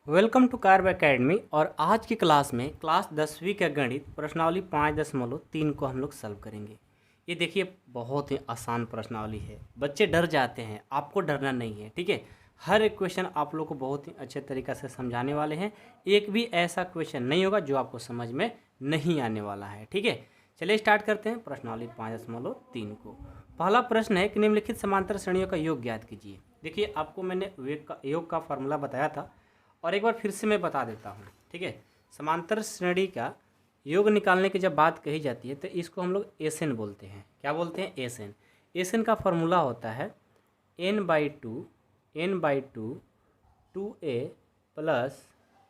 Welcome to carb academy. और आज की क्लास में क्लास 10वीं का गणित प्रश्नावली 5.3 को हम लोग सॉल्व करेंगे। ये देखिए बहुत ही आसान प्रश्नावली है, बच्चे डर जाते हैं, आपको डरना नहीं है। ठीक है, हर एक क्वेश्चन आप लोग को बहुत ही अच्छे तरीक़े से समझाने वाले हैं। एक भी ऐसा क्वेश्चन नहीं होगा जो आपको समझ में नहीं आने वाला है। ठीक है, चलिए स्टार्ट करते हैं प्रश्नावली 5.3 को। पहला प्रश्न है कि निम्नलिखित समांतर श्रेणियों का योग ज्ञात कीजिए। देखिए, आपको मैंने योग का फॉर्मूला बताया था और एक बार फिर से मैं बता देता हूँ। ठीक है, समांतर श्रेणी का योग निकालने की जब बात कही जाती है तो इसको हम लोग एसएन बोलते हैं। क्या बोलते हैं? एसएन। एसएन का फॉर्मूला होता है n/2 2a प्लस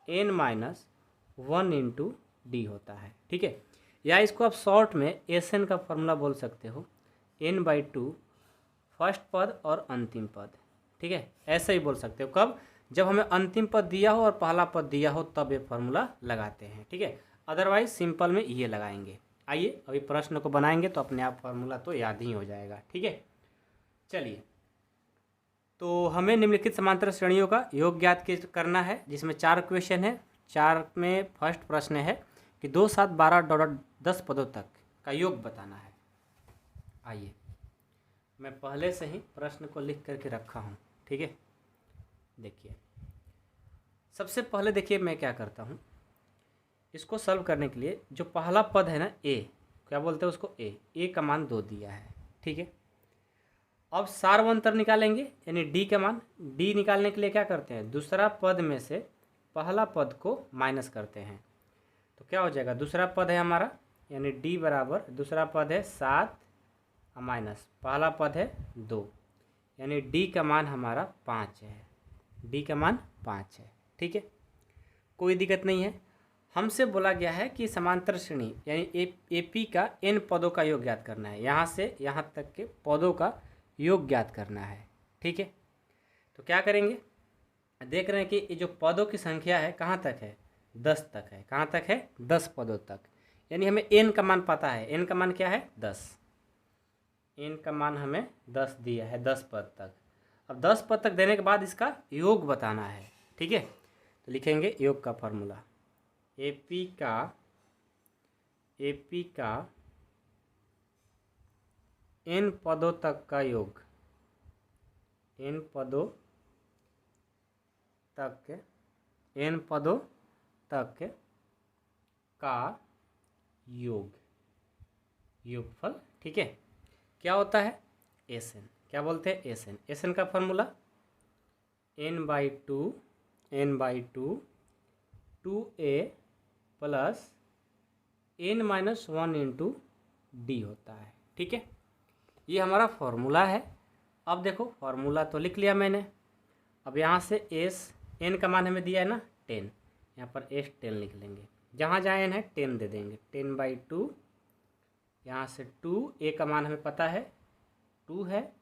n-1 होता है। ठीक है, या इसको आप शॉर्ट में एसएन का फॉर्मूला बोल सकते हो n/2 फर्स्ट पद और अंतिम पद। ठीक है, ऐसे ही बोल सकते हो। कब? जब हमें अंतिम पद दिया हो और पहला पद दिया हो तब ये फार्मूला लगाते हैं। ठीक है, अदरवाइज सिंपल में ये लगाएंगे। आइए अभी प्रश्न को बनाएंगे तो अपने आप फार्मूला तो याद ही हो जाएगा। ठीक है, चलिए, तो हमें निम्नलिखित समांतर श्रेणियों का योग ज्ञात करना है, जिसमें 4 क्वेश्चन है। 4 में फर्स्ट प्रश्न है कि 2, 7, 12 10 पदों तक का योग बताना है। आइए, मैं पहले से ही प्रश्न को लिख करके रखा हूँ। ठीक है, देखिए, सबसे पहले देखिए मैं क्या करता हूँ, इसको सॉल्व करने के लिए जो पहला पद है ना ए, क्या बोलते हैं उसको? ए का मान 2 दिया है। ठीक है, अब सार्वंतर निकालेंगे, यानी डी का मान। डी निकालने के लिए क्या करते हैं? दूसरा पद में से पहला पद को माइनस करते हैं तो क्या हो जाएगा? दूसरा पद है हमारा, यानी डी बराबर दूसरा पद है 7 माइनस पहला पद है 2, यानी डी का मान हमारा 5 है। डी का मान 5 है। ठीक है, कोई दिक्कत नहीं है। हमसे बोला गया है कि समांतर श्रेणी यानी एपी का एन पदों का योग ज्ञात करना है। यहाँ से यहाँ तक के पदों का योग ज्ञात करना है। ठीक है, तो क्या करेंगे? देख रहे हैं कि ये जो पदों की संख्या है कहाँ तक है? 10 तक है। कहाँ तक है? 10 पदों तक। यानी हमें एन का मान पता है। एन का मान क्या है? 10। एन का मान हमें 10 दिया है, 10 पद तक। अब 10 पद तक देने के बाद इसका योग बताना है। ठीक है, तो लिखेंगे योग का फॉर्मूला। एपी का एन पदों तक का योग, एन पदों तक का योगफल। ठीक है, क्या होता है? एसएन। क्या बोलते हैं? एसएन। एसएन का formula n/2 2a plus n-1 D होता है। ठीक है, ये हमारा फॉर्मूला है। अब देखो, फॉर्मूला तो लिख लिया मैंने। अब यहाँ से एस एन का मान हमें दिया है ना 10, यहाँ पर एस 10 लिख लेंगे। जहाँ जहाँ एन है 10 दे देंगे। 10/2, यहाँ से 2, ए का मान हमें पता है 2 है,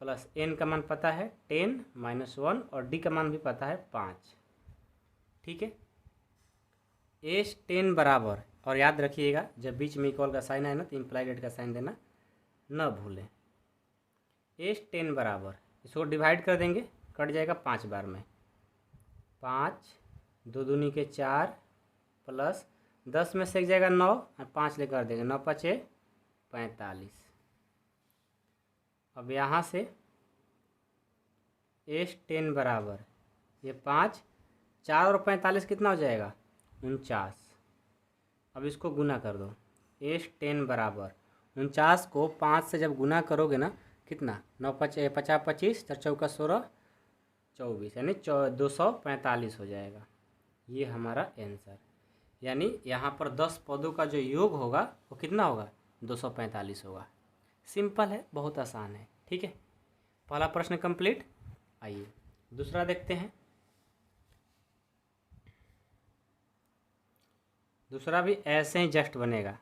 प्लस एन का मान पता है 10-1 और डी का मान भी पता है 5। ठीक है, एस 10 बराबर, और याद रखिएगा जब बीच में इक्वल का साइन आए ना तो इम्प्लाइड का साइन देना न भूलें। एस 10 बराबर, इसको डिवाइड कर देंगे, कट जाएगा 5 बार में। 5 2 दूनी के 4 प्लस 10 में से एक जाएगा 9 और 5 लेकर देंगे, 9 5 45। अब यहाँ से एस 10 बराबर, ये 5 4 और 45 कितना हो जाएगा? 49। अब इसको गुना कर दो। एस 10 बराबर 49 को 5 से जब गुना करोगे ना, कितना? 9 5 50 25 4 चौका 16 24, यानी 245 हो जाएगा। ये हमारा आंसर। यानी यहाँ पर 10 पदों का जो योग होगा वो कितना होगा? 245 होगा। सिंपल है, बहुत आसान है। ठीक है, पहला प्रश्न कंप्लीट। आइए दूसरा देखते हैं। दूसरा भी ऐसे ही जस्ट बनेगा।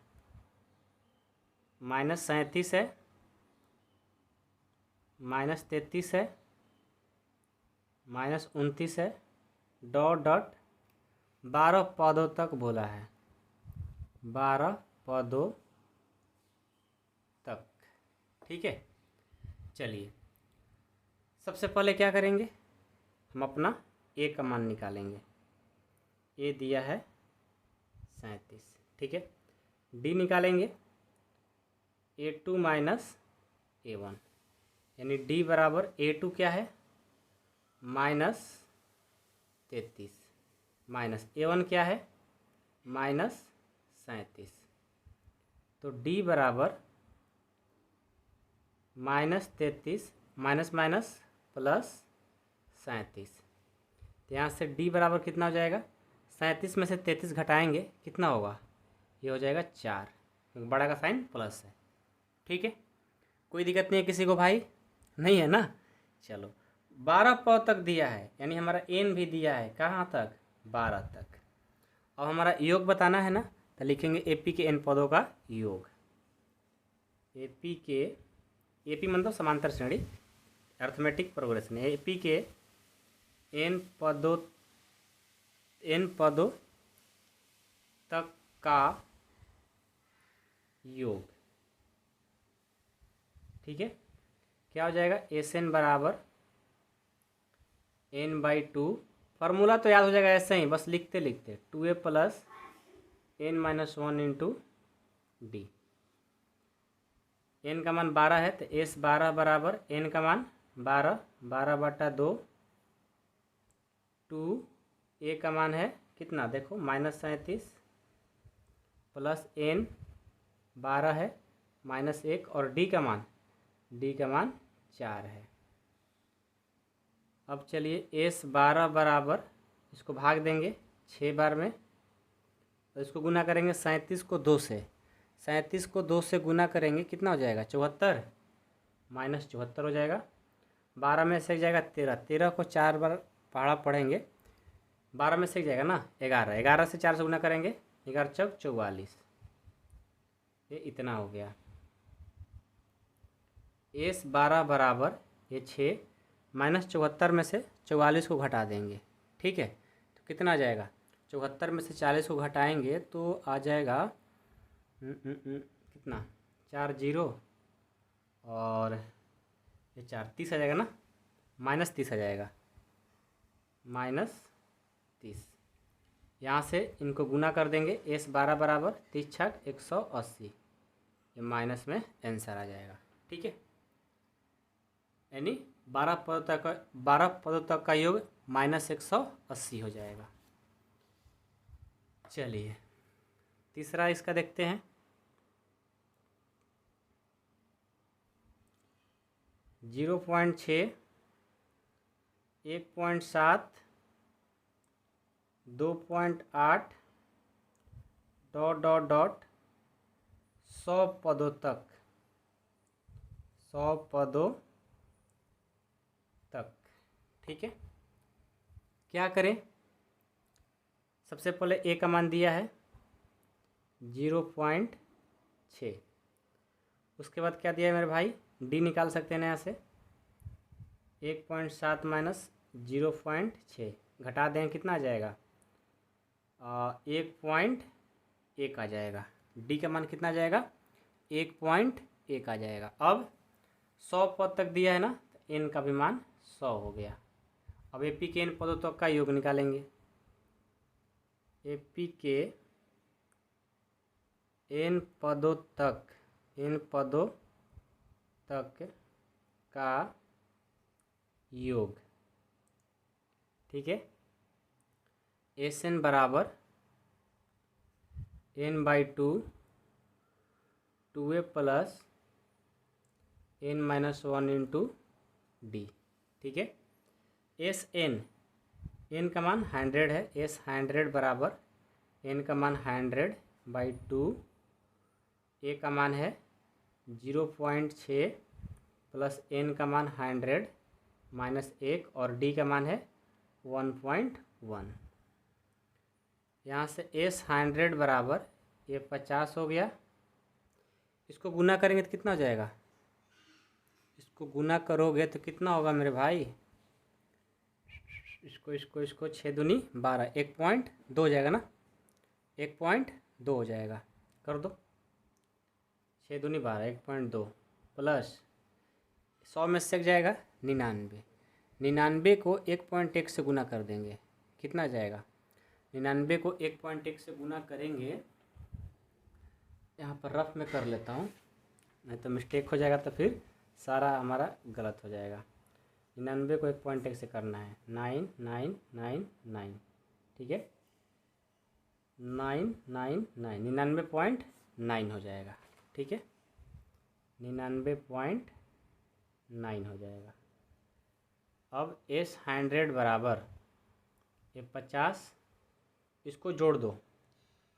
-37 है, -33 है, -29 है, डॉट डॉट 12 पदों तक बोला है। 12 पदों तक। ठीक है, चलिए सबसे पहले क्या करेंगे? हम अपना ए का मान निकालेंगे। ए दिया है 37, ठीक है। डी निकालेंगे A2 माइनस A1, यानी डी बराबर A2 क्या है -33 माइनस A1 क्या है -37। तो डी बराबर -33 माइनस माइनस +37। तो यहाँ से डी बराबर कितना हो जाएगा, 37 में से 33 घटाएंगे कितना होगा, ये हो जाएगा 4, क्योंकि बड़ा का साइन प्लस है, ठीक है। कोई दिक्कत नहीं है किसी को भाई, नहीं है ना। चलो 12 पद तक दिया है, यानी हमारा एन भी दिया है कहाँ तक, 12 तक। अब हमारा योग बताना है ना, तो लिखेंगे एपी के एन पदों का योग। एपी मतलब समांतर श्रेणी, अर्थमेटिक प्रोग्रेशन। एपी के एन पदों तक का योग, ठीक है। क्या हो जाएगा, एस एन बराबर n/2। फार्मूला तो याद हो जाएगा ऐसे ही, बस लिखते लिखते 2a + n-1 into D. n का मान 12 है, तो s 12 बराबर n का मान 12, 12/2, 2a का मान है कितना, देखो -37 प्लस n 12 है -1, और d का मान 4 है। अब चलिए s 12 बराबर, इसको भाग देंगे 6 बार में, तो इसको गुना करेंगे 37 को 2 से, 37 को 2 से गुना करेंगे कितना हो जाएगा, 74 -74 हो जाएगा। 12 में से जाएगा 13, 13 को 4 बार पहाड़ा पढ़ेंगे, 12 में से जाएगा ना 11, 11 से 4 से गुना करेंगे 11 चौक 44, ये इतना हो गया। s 12 बराबर ये 6 -74 में से 44 को घटा देंगे, ठीक है। तो कितना आ जाएगा, 74 में से 40 को घटाएंगे तो आ जाएगा कितना, 4 0 और ये 4 30 आ जाएगा ना, -30 आ जाएगा, -30। यहाँ से इनको गुना कर देंगे, s 12 बराबर 30 छक 180, ये माइनस में आंसर आ जाएगा, ठीक है। यानी 12 पदों तक का योग -180 हो जाएगा। चलिए तीसरा इसका देखते हैं। 0.6, 1.7, 2.8 ... 100 पदों तक, 100 पदों तक, ठीक है। क्या करें, सबसे पहले ए का मान दिया है 0.6, उसके बाद क्या दिया है मेरे भाई, डी निकाल सकते हैं यहाँ से, 1.7 माइनस 0.6 घटा दें कितना आ जाएगा, 1.1 आ जाएगा। डी का मान कितना आ जाएगा, 1.1 आ जाएगा। अब 100 पद तक दिया है ना, तो एन का भी मान 100 हो गया। अब एपी के एन पदों तक का योग निकालेंगे। एपी के एन पदों तक का योग, ठीक है। एस एन बराबर n/2, 2a + n-1 into D, ठीक है। एस एन का मान 100 है, एस 100 बराबर एन का मान 100/2, ए का मान है 0.6 प्लस एन का मान 100 -1, और डी का मान है 1.1। यहाँ से एस 100 बराबर ये 50 हो गया। इसको गुना करेंगे तो कितना हो जाएगा, इसको गुना करोगे तो कितना होगा मेरे भाई, इसको 6 दूनी 12, 1.2 हो जाएगा ना, 1.2 हो जाएगा, कर दो 6 दूनी 12, 1.2 प्लस 100 में से जाएगा 99, 99 को 1.1 से गुना कर देंगे कितना आ जाएगा, 99 को 1.1 से गुना करेंगे, यहाँ पर रफ में कर लेता हूँ, नहीं तो मिस्टेक हो जाएगा तो फिर सारा हमारा गलत हो जाएगा। 99 को 1.1 से करना है, 9999, ठीक है, 999, 99.9 हो जाएगा, ठीक है, 99.9 हो जाएगा। अब S100 बराबर ये 50, इसको जोड़ दो,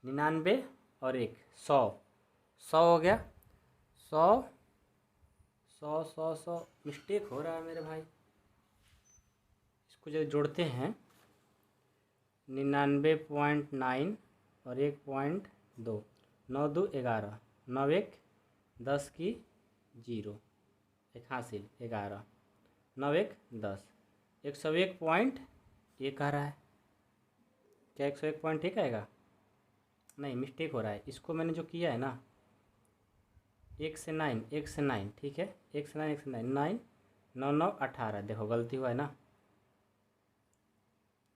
99 और 1 100, 100 हो गया, 100 100 100 100, मिस्टेक हो रहा है मेरे भाई, इसको जब जोड़ते हैं 99.9 और 1.2, 9 2 11, 9 1 10 की 0, एक हासिल 11, 9 1 10, 101.1 आ रहा है। क्या 101.1 आएगा? नहीं, मिस्टेक हो रहा है, इसको मैंने जो किया है ना 1 से 9, 1 से 9, ठीक है, 1 से 9, 1 से 9, 9 9 9 18, देखो गलती हुआ है ना,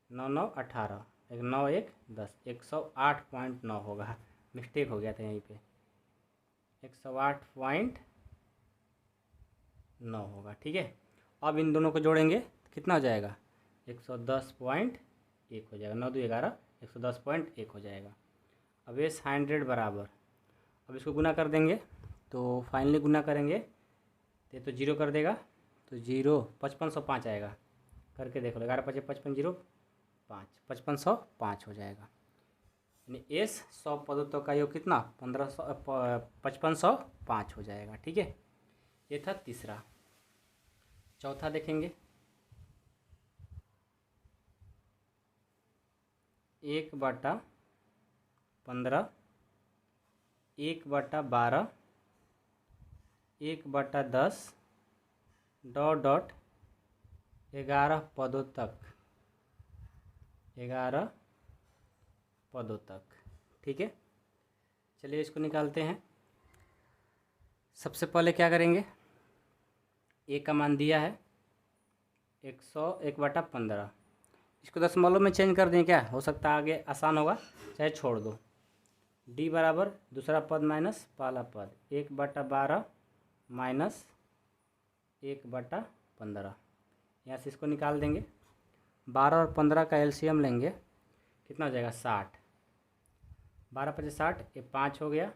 9 9 18, 1 9 1 10, 108.9 होगा, मिस्टेक हो गया था यहीं पे, 108.9 होगा, ठीक है। अब इन दोनों को जोड़ेंगे कितना हो जाएगा? 110.1 हो जाएगा, 9 2 11, 110.1 हो जाएगा। अब ये 100 बराबर, अब इसको गुना कर देंगे, तो फाइनली गुना करेंगे तो 0 कर देगा, तो 0 5505 आएगा, करके देख लो, 11 5 55 0 5, 5505 हो जाएगा। यानी S 100 पदों का योग कितना? 5505 हो जाएगा, ठीक है। ये था तीसरा। चौथा देखेंगे, 1/15, 1/12, 1/10 डॉट 11 पदों तक, 11 पदों तक, ठीक है। चलिए इसको निकालते हैं। सबसे पहले क्या करेंगे, ए का मान दिया है 101/15, इसको दशमलव में चेंज कर दें, क्या हो सकता है आगे आसान होगा, चाहे छोड़ दो। डी बराबर दूसरा पद माइनस पहला पद, 1/12 माइनस 1/15, यहाँ से इसको निकाल देंगे। 12 और 15 का एलसीएम लेंगे, कितना हो जाएगा? 60, 12 5 60, ये 5 हो गया,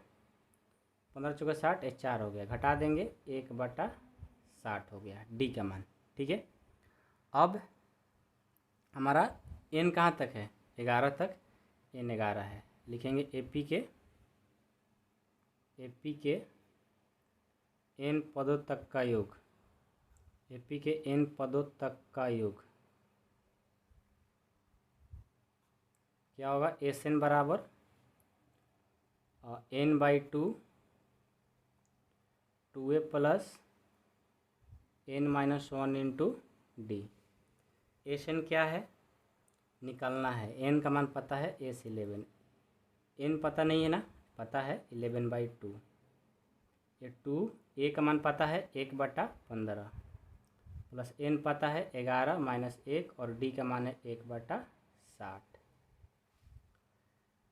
15 चौके 60, ये 4 हो गया, घटा देंगे 1/60 हो गया डी का मान, ठीक है। अब हमारा एन कहाँ तक है? 11 तक, एन 11 है, लिखेंगे एपी के एन पदों तक का योग, एपी के एन पदों तक का योग क्या होगा? एस एन बराबर n/2 2a plus n-1 into D. S N क्या है निकालना है, एन का मान पता है S11, एन पता नहीं है ना, पता है 11/2, ये 2 ए का मान पता है 1/15 प्लस एन पता है 11 माइनस 1 और डी का मान है 1/60।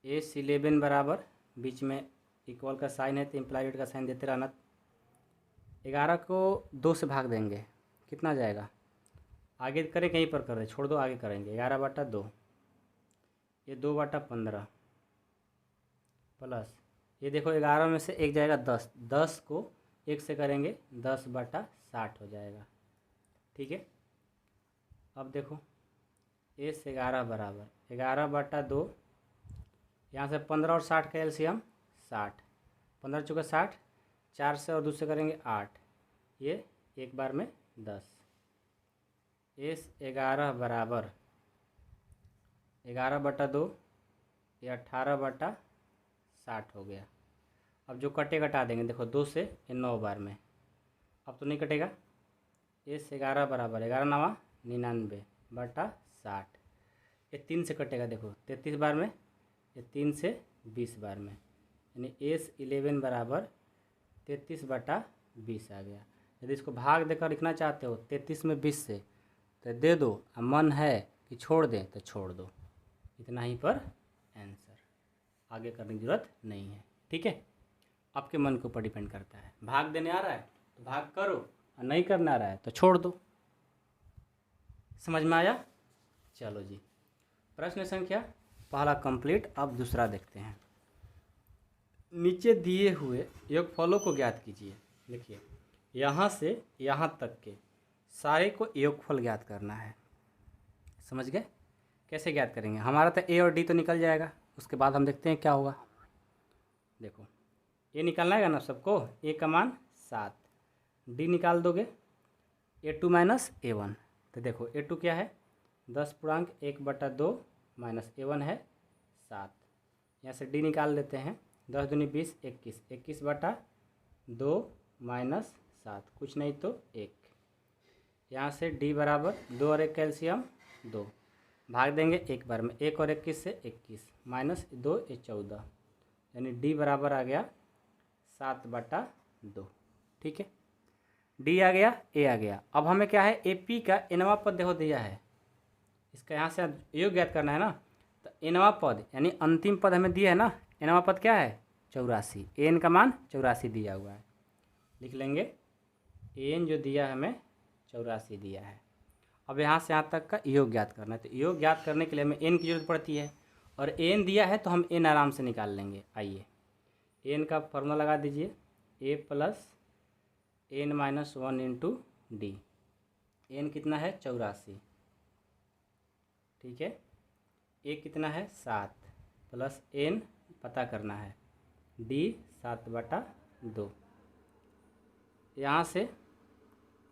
S11 बराबर, बीच में इक्वल का साइन है तो इम्प्लाइड का साइन देते रहना। 11 को 2 से भाग देंगे, कितना जाएगा? आगे करें कहीं पर कर रहे, छोड़ दो, आगे करेंगे। 11/2, ये 2/15 प्लस ये देखो 11 में से एक जाएगा 10, 10 को 1 से करेंगे 10/60 हो जाएगा, ठीक है। अब देखो S11 बराबर 11/2, यहाँ से 15 और 60 का एलसीएम 60, 15 चौके 60, 4 से और 2 से करेंगे 8, ये एक बार में 10। S11 बराबर 11/2, ये 18/60 हो गया। अब जो कटे घटा देंगे, देखो 2 से ये 9 बार में, अब तो नहीं कटेगा। S11 बराबर 11 9 99/60, ये 3 से कटेगा, देखो 33 बार में, ये 3 से 20 बार में, यानी S11 बराबर 33/20 आ गया। यदि इसको भाग देकर लिखना चाहते हो 33 में 20 से, तो दे दो, मन है कि छोड़ दें तो छोड़ दो, इतना ही पर आंसर, आगे करने की ज़रूरत नहीं है। ठीक है, आपके मन के ऊपर डिपेंड करता है। भाग देने आ रहा है तो भाग करो, और नहीं करना आ रहा है तो छोड़ दो। समझ में आया? चलो जी, प्रश्न संख्या पहला कंप्लीट। अब दूसरा देखते हैं। नीचे दिए हुए योगफलों को ज्ञात कीजिए। देखिए, यहाँ से यहाँ तक के सारे को योगफल ज्ञात करना है। समझ गए? कैसे ज्ञात करेंगे? हमारा तो ए और डी तो निकल जाएगा, उसके बाद हम देखते हैं क्या होगा। देखो, ये निकालना है ना सबको। ए का मान 7, डी निकाल दोगे A2 माइनस A1। तो देखो A2 क्या है, 10.1/2 माइनस A1 है 7। यहाँ से डी निकाल लेते हैं, 10 दूनी 20, 21, 21/2 माइनस 7, कुछ नहीं तो 1। यहाँ से डी बराबर 2 और 1 कैल्शियम 2, भाग देंगे एक बार में, 1 और 21 से 21, माइनस 2 ये 14, यानी डी बराबर आ गया 7/2। ठीक है, डी आ गया, ए आ गया। अब हमें क्या है, ए पी का nवां पद देखो दिया है, इसका यहाँ से योग ज्ञात करना है ना। तो nवां पद यानी अंतिम पद हमें दिया है ना। nवां पद क्या है, 84। एन का मान 84 दिया हुआ है, लिख लेंगे। एन जो दिया हमें 84 दिया है। अब यहाँ से यहाँ तक का योग ज्ञात करना है। तो योग ज्ञात करने के लिए हमें एन की जरूरत पड़ती है, और एन दिया है तो हम एन आराम से निकाल लेंगे। आइए, एन का फॉर्मूला लगा दीजिए, A plus N minus 1 into D. N कितना है, 84। ठीक है, ए कितना है, 7, प्लस एन पता करना है, डी 7/2। यहाँ से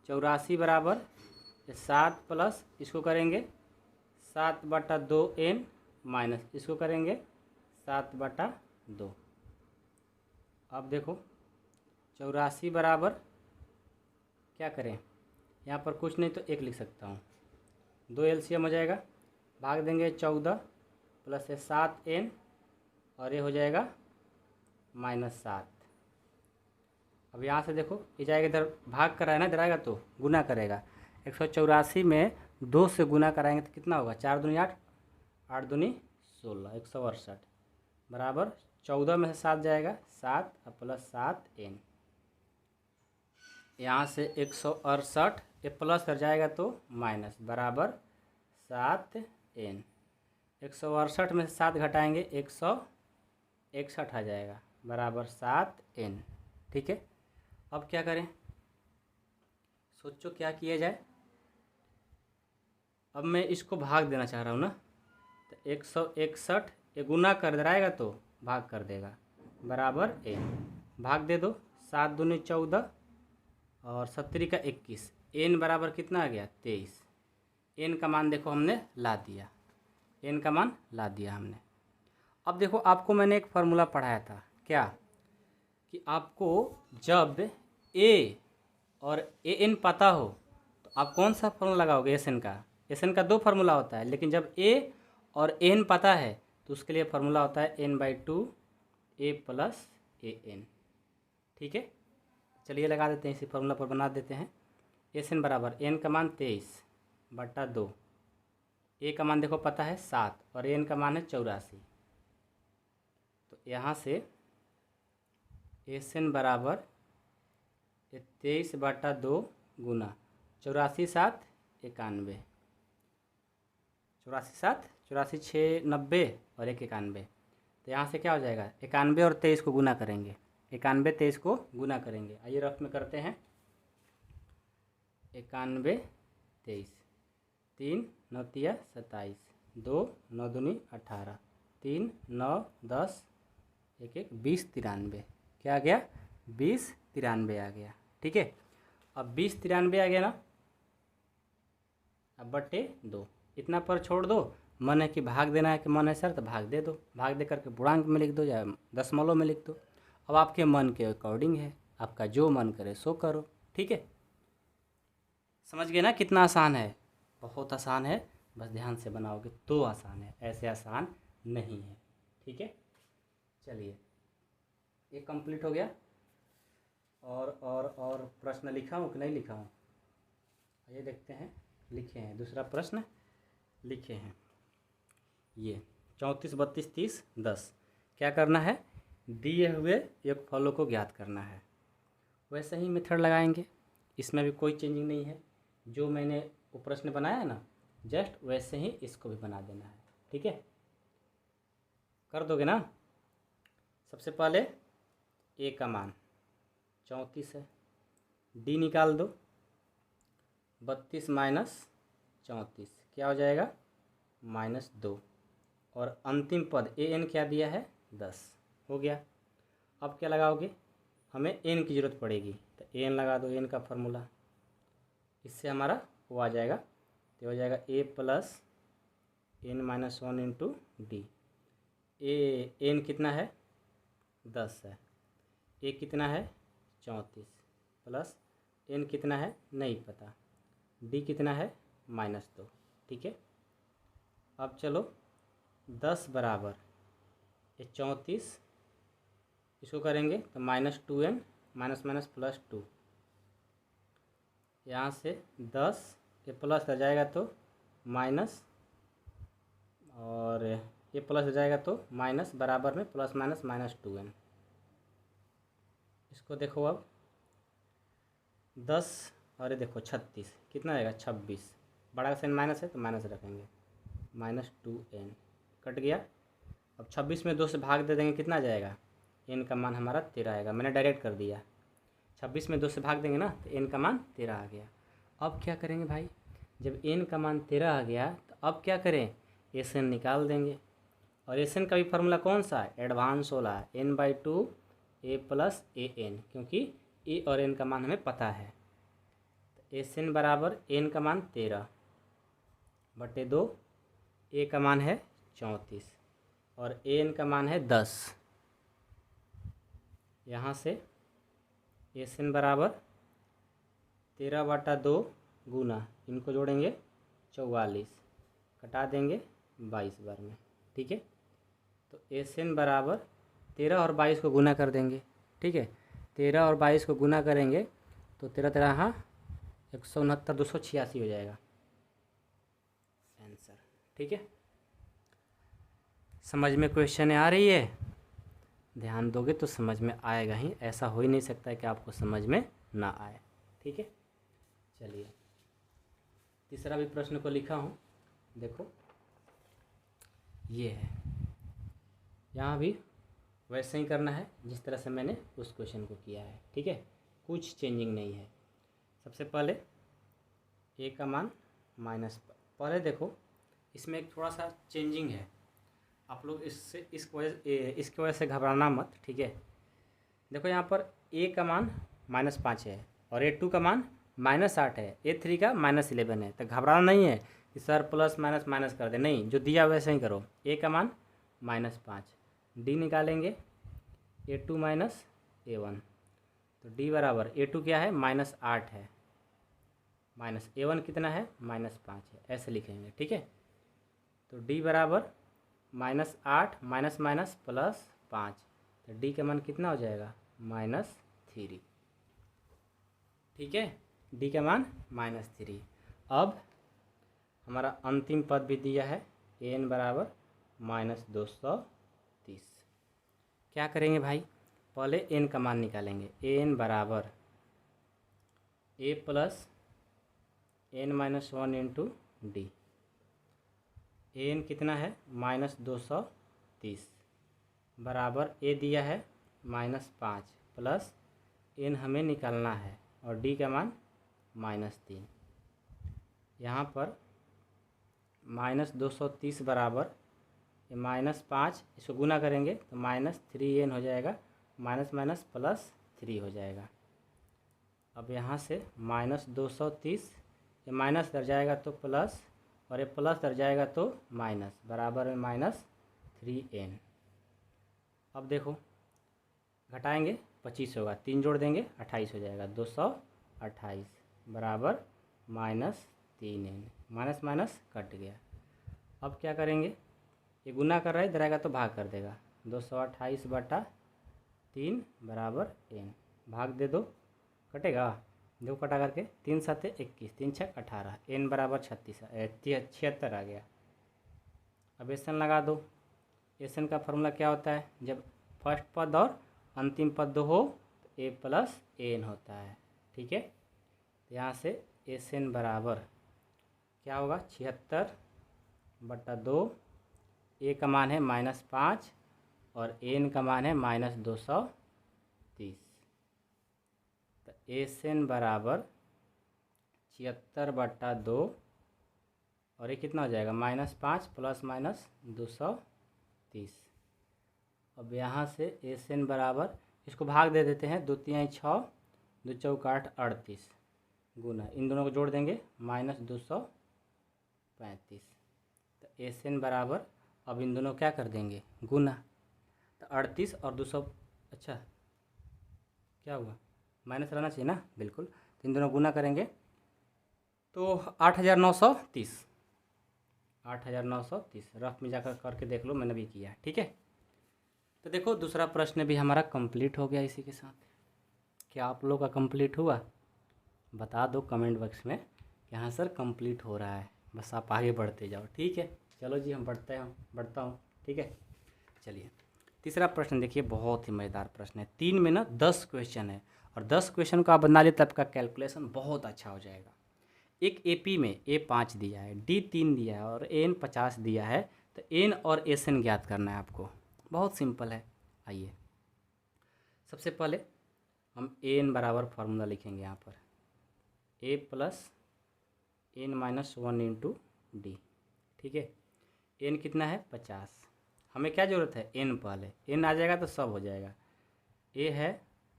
84 बराबर 7 प्लस इसको करेंगे 7/2 एन, माइनस इसको करेंगे 7/2। अब देखो 84 बराबर क्या करें, यहाँ पर कुछ नहीं तो 1 लिख सकता हूँ, 2 एलसीएम हो जाएगा, भाग देंगे 14 प्लस 7 एन, और ये हो जाएगा -7। अब यहाँ से देखो ये जाएगा इधर, भाग कराए ना, इधर आएगा तो गुना करेगा। 184 में 2 से गुना कराएंगे तो कितना होगा, 4 दूनी 8, 8 दूनी 16, 168 बराबर 14 में से 7 जाएगा 7 और प्लस 7 एन। यहाँ से 168 ये प्लस कर जाएगा तो माइनस, बराबर 7 एन। 168 में से 7 घटाएंगे 161 आ जाएगा, बराबर 7 एन। ठीक है, अब क्या करें, सोचो क्या किया जाए। अब मैं इसको भाग देना चाह रहा हूँ ना, तो 161 ये गुना कर दे तो भाग कर देगा, बराबर एन। भाग दे दो, 7 दूनी 14 और 70 का 21, एन बराबर कितना आ गया, 23। एन का मान देखो हमने ला दिया, एन का मान ला दिया हमने। अब देखो आपको मैंने एक फार्मूला पढ़ाया था, क्या कि आपको जब ए और ए एन पता हो तो आप कौन सा फार्मूला लगाओगे, एस एन का। एस एन का 2 फार्मूला होता है, लेकिन जब ए और एन पता है तो उसके लिए फार्मूला होता है n/2 A plus A N. ठीक है, चलिए लगा देते हैं, इसी फार्मूला पर बना देते हैं। एस एन बराबर एन का मान 23/2, ए का मान देखो पता है 7 और एन का मान है 84। तो यहाँ से एस एन बराबर 23/2 गुना 84 7 91, 84 7 84 6 90 और 1 91। तो यहाँ से क्या हो जाएगा, 91 और 23 को गुना करेंगे, 91 23 को गुना करेंगे। आइए रफ में करते हैं, 91 23, 3 9 तिया 27, 2 9 दूनी 18, 3 9 10 1 1 20 93। क्या आ गया, 20 93 आ गया। ठीक है, अब 20 93 आ गया ना, अब बटे 2 इतना पर छोड़ दो। मन है कि भाग देना है कि मन है सर, तो भाग दे दो, भाग दे करके पूर्णांक में लिख दो या दशमलव में लिख दो। अब आपके मन के अकॉर्डिंग है, आपका जो मन करे सो करो। ठीक है, समझ गए ना कितना आसान है, बहुत आसान है, बस ध्यान से बनाओगे तो आसान है, ऐसे आसान नहीं है। ठीक है, चलिए ये कंप्लीट हो गया। और प्रश्न लिखा हूँ कि नहीं लिखा हूँ, ये देखते हैं। लिखे हैं, दूसरा प्रश्न लिखे हैं ये। 34 32 30 10। क्या करना है, दिए हुए एक फलों को ज्ञात करना है। वैसे ही मेथड लगाएंगे, इसमें भी कोई चेंजिंग नहीं है। जो मैंने वो प्रश्न बनाया है ना, जस्ट वैसे ही इसको भी बना देना है। ठीक है, कर दोगे ना। सबसे पहले ए का मान 34 है, डी निकाल दो। 32 माइनस 34 क्या हो जाएगा, -2। और अंतिम पद ए एन क्या दिया है, 10 हो गया। अब क्या लगाओगे, हमें एन की ज़रूरत पड़ेगी, तो एन लगा दो, एन का फार्मूला। इससे हमारा वो आ जाएगा, तो हो जाएगा A plus n-1 into D. N कितना है, 10 है। ए कितना है, 34 प्लस एन कितना है नहीं पता, डी कितना है -2। ठीक है, अब चलो 10 बराबर ये 34, इसको करेंगे तो -2n माइनस माइनस +2। यहाँ से 10 ये प्लस आ जाएगा तो माइनस, और ये प्लस हो जाएगा तो माइनस, बराबर में प्लस माइनस -2n। इसको देखो अब 10 और ये देखो 36 कितना आएगा, 26। बड़ा का साइन माइनस है तो माइनस रखेंगे, -2n कट गया। अब 26 में 2 से भाग दे देंगे, कितना आ जाएगा, n का मान हमारा 13 आएगा। मैंने डायरेक्ट कर दिया, 26 में 2 से भाग देंगे ना तो n का मान 13 आ गया। अब क्या करेंगे भाई, जब n का मान 13 आ गया तो अब क्या करें, एस-एन निकाल देंगे। और एस-एन का भी फार्मूला कौन सा है, एडवांस वाला, n/2 a प्लस an, क्योंकि a और n का मान हमें पता है। तो एस-एन बराबर n का मान 13 बटे 2, a का मान है 34 और an का मान है 10। यहाँ से एस-एन बराबर 13/2 गुना, इनको जोड़ेंगे 44, कटा देंगे 22 बार में। ठीक है, तो एस-एन बराबर 13 और 22 को गुना कर देंगे। ठीक है, 13 और 22 को गुना करेंगे तो 13 हाँ 169 286 हो जाएगा आंसर। ठीक है, समझ में क्वेश्चन आ रही है, ध्यान दोगे तो समझ में आएगा ही, ऐसा हो ही नहीं सकता है कि आपको समझ में ना आए। ठीक है, चलिए तीसरा भी प्रश्न को लिखा हूँ, देखो ये है। यहाँ भी वैसे ही करना है जिस तरह से मैंने उस क्वेश्चन को किया है। ठीक है, कुछ चेंजिंग नहीं है। सबसे पहले ए का मान माइनस, पहले देखो इसमें एक थोड़ा सा चेंजिंग है, आप लोग इसकी वजह से घबराना मत। ठीक है, देखो यहाँ पर ए का मान -5 है और A2 का मान -8 है, A3 का -11 है। तो घबराना नहीं है कि सर प्लस माइनस माइनस कर दे, नहीं, जो दिया वैसे ही करो। ए का मान -5, डी निकालेंगे A2 माइनस A1, तो डी बराबर A2 क्या है -8 है, माइनस A1 कितना है -5 है, ऐसे लिखेंगे। ठीक है, तो डी बराबर -8 माइनस माइनस +5, तो डी का मान कितना हो जाएगा -3। ठीक है, डी का मान -3। अब हमारा अंतिम पद भी दिया है, an बराबर -230। क्या करेंगे भाई, पहले n का मान निकालेंगे। an बराबर a plus n-1 into D. an कितना है -230 बराबर a दिया है -5 प्लस n हमें निकालना है और d का मान -3। यहाँ पर -230 बराबर -5, इसको गुना करेंगे तो -3n हो जाएगा, माइनस माइनस +3 हो जाएगा। अब यहाँ से -230, ये माइनस कर जाएगा तो प्लस, और ये प्लस कर जाएगा तो माइनस, बराबर में -3n। अब देखो घटाएंगे 25 होगा, 3 जोड़ देंगे 28 हो जाएगा, 228 बराबर -3n, माइनस माइनस कट गया। अब क्या करेंगे, ये गुना कर रहा है, इधर आएगा तो भाग कर देगा, 228/3 बराबर n, भाग दे दो, कटेगा, दो कटा करके 3 7 21, 3 6 18, n बराबर 76 आ गया। अब एसन लगा दो, एस एन का फॉर्मूला क्या होता है, जब फर्स्ट पद और अंतिम पद हो तो ए प्लस एन होता है। ठीक है, तो यहाँ से एस एन बराबर क्या होगा, 76/2, ए का मान है -5 और एन का मान है -230। तो एस एन बराबर 76/2 और ये कितना हो जाएगा, -5 ± 230। अब यहाँ से एस एन बराबर, इसको भाग दे देते हैं, 2 × 3 = 6, 2 × 4 = 8, 38 गुना, इन दोनों को जोड़ देंगे -235। तो एस एन बराबर, अब इन दोनों क्या कर देंगे, गुना। तो 38 और 200, अच्छा क्या हुआ, माइनस रहना चाहिए ना, बिल्कुल। तो इन दोनों गुना करेंगे तो 8930, 8930 रफ में जाकर करके देख लो, मैंने भी किया। ठीक है, तो देखो दूसरा प्रश्न भी हमारा कंप्लीट हो गया इसी के साथ। क्या आप लोग का कंप्लीट हुआ, बता दो कमेंट बॉक्स में कि हाँ सर कंप्लीट हो रहा है, बस आप आगे बढ़ते जाओ। ठीक है, चलो जी हम बढ़ता हूँ। ठीक है, चलिए तीसरा प्रश्न देखिए, बहुत ही मज़ेदार प्रश्न है। 3 में ना 10 क्वेश्चन है, और 10 क्वेश्चन को आप बना ले तब का कैलकुलेशन बहुत अच्छा हो जाएगा। एक एपी में A5 दिया है, D3 दिया है और AN 50 दिया है, तो एन और SN ज्ञात करना है आपको। बहुत सिंपल है। आइए सबसे पहले हम AN बराबर फार्मूला लिखेंगे यहाँ पर, A + N - 1 × D। ठीक है, N कितना है, 50। हमें क्या ज़रूरत है, N पहले, N आ जाएगा तो सब हो जाएगा। A है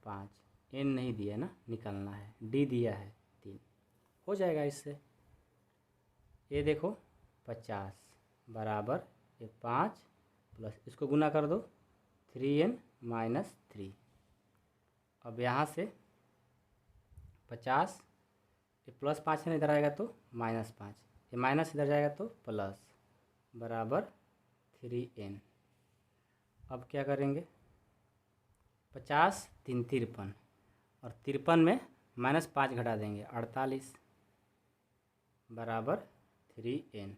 5, N नहीं दिया ना, निकालना है। D दिया है 3, हो जाएगा इससे। ये देखो 50 बराबर ये 5 प्लस इसको गुना कर दो 3n - 3। अब यहाँ से 50, ये +5 है, इधर आएगा तो -5, ये माइनस इधर जाएगा तो प्लस, बराबर 3n। अब क्या करेंगे, 50 × 3 = 53, और 53 में -5 घटा देंगे 48, बराबर 3n।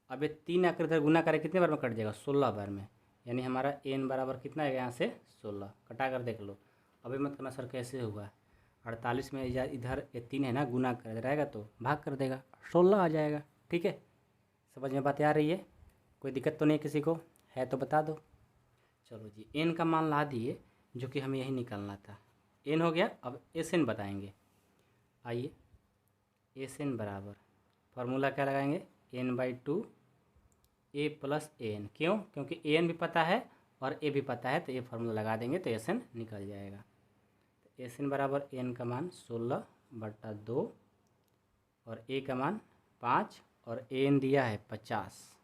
अब ये 3 आकर इधर गुना करें, कितने बार में कट जाएगा, 16 बार में, यानी हमारा n बराबर कितना है, यहाँ से 16। कटा कर देख लो, अभी मत करना सर कैसे हुआ, 48 में इधर ये 3 है ना, गुना कर रहेगा तो भाग कर देगा, 16 आ जाएगा। ठीक है, समझ में बात आ रही है, कोई दिक्कत तो नहीं किसी को, है तो बता दो। चलो जी, n का मान ला दिए, जो कि हमें यही निकालना था। n हो गया, अब SN बताएंगे। आइए SN बराबर फार्मूला क्या लगाएंगे, n/2 A + AN। क्यों, क्योंकि AN भी पता है और A भी पता है, तो ये फार्मूला लगा देंगे तो SN निकल जाएगा। तो SN बराबर n का मान 16/2 और A का मान 5 और AN दिया है 50।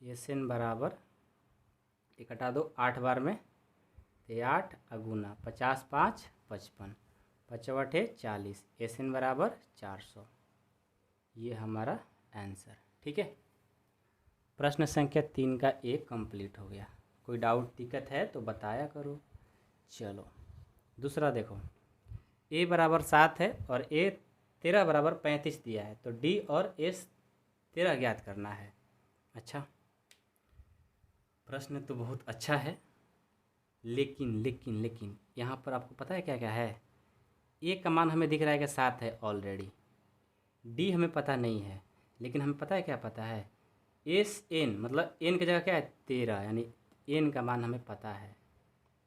SN बराबर, ये कटा दो 8 बार में, तो 8 गुना 50 × 5 = 55, 5 × 40, SN बराबर 400। ये हमारा आंसर। ठीक है, प्रश्न संख्या 3 का एक कंप्लीट हो गया। कोई डाउट दिक्कत है तो बताया करो। चलो दूसरा देखो, A बराबर 7 है और A 13 बराबर 35 दिया है, तो D और S 13 ज्ञात करना है। अच्छा, प्रश्न तो बहुत अच्छा है, लेकिन यहाँ पर आपको पता है क्या क्या है। A का मान हमें दिख रहा है कि 7 है ऑलरेडी, D हमें पता नहीं है, लेकिन हमें पता है क्या पता है, SN मतलब N की जगह क्या है, 13, यानी N का मान हमें पता है।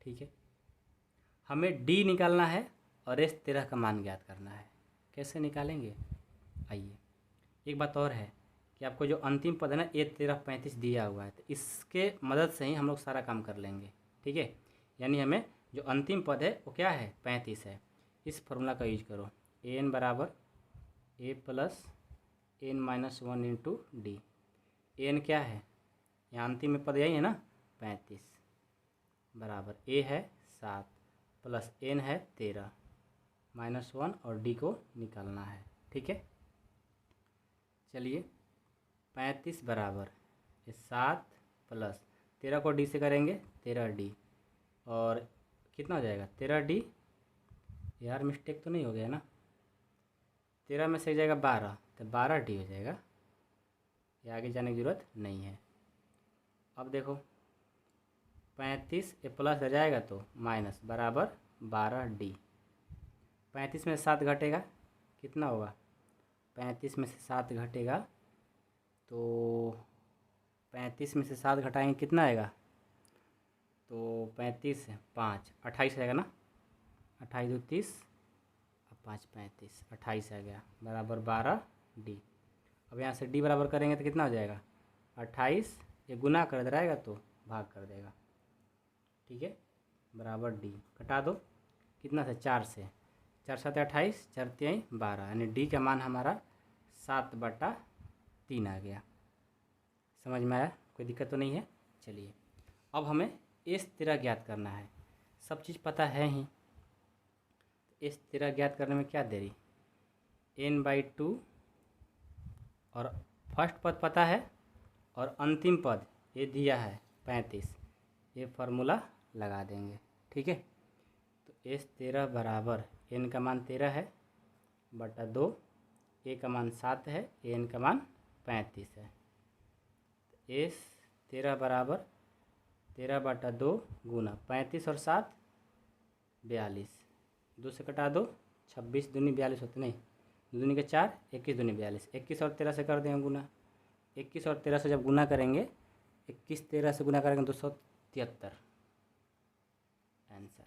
ठीक है, हमें D निकालना है और S 13 का मान ज्ञात करना है। कैसे निकालेंगे, आइए। एक बात और है कि आपको जो अंतिम पद है ना, A 13 35 दिया हुआ है, तो इसके मदद से ही हम लोग सारा काम कर लेंगे। ठीक है, यानी हमें जो अंतिम पद है वो क्या है, 35 है। इस फॉर्मूला का यूज करो, AN बराबर A + N - 1 × D। AN क्या है, यहाँ अंतिम में पद यही है ना, 35, बराबर A है 7 प्लस N है 13 -1 और D को निकालना है। ठीक है, चलिए 35 बराबर 7 प्लस 13 को D से करेंगे 13D, और कितना हो जाएगा 13D, यार मिस्टेक तो नहीं हो गया ना, 13 में से जाएगा 12, तो 12D हो जाएगा। ये आगे जाने की ज़रूरत नहीं है, अब देखो 35 ए प्लस रह जाएगा तो माइनस बराबर 12D। 35 में से 7 घटेगा कितना होगा, 35 में से 7 घटेगा तो 35 में से 7 घटाएंगे कितना आएगा, तो 35 5 28 आएगा ना, 28 2 30 और 5 35 28 आ गया बराबर 12D। अब यहाँ से D बराबर करेंगे तो कितना हो जाएगा 28, ये गुना कर दे रहेगा तो भाग कर देगा, ठीक है, बराबर D। घटा दो कितना से 4 से, 4 7 28 4 3 12, यानी D का मान हमारा 7/3 आ गया। समझ में आया, कोई दिक्कत तो नहीं है। चलिए अब हमें इस तरह ज्ञात करना है, सब चीज़ पता है ही। इस तरह ज्ञात करने में क्या देरी, n/2 और फर्स्ट पद पता है और अंतिम पद ये दिया है 35, ये फार्मूला लगा देंगे, ठीक है। तो S13 बराबर n का मान 13 है बटा 2, a का मान 7 है, n का मान 35 है। S13 बराबर 13/2 गुना 35 और 7 42, 2 से कटा दो 26 दूनी 42 होते, नहीं 2 दूनी के 4 21 दूनी 42, 21 और 13 से कर देंगे गुना, 21 और 13 से जब गुना करेंगे 21 13 से गुना करेंगे 273 आंसर,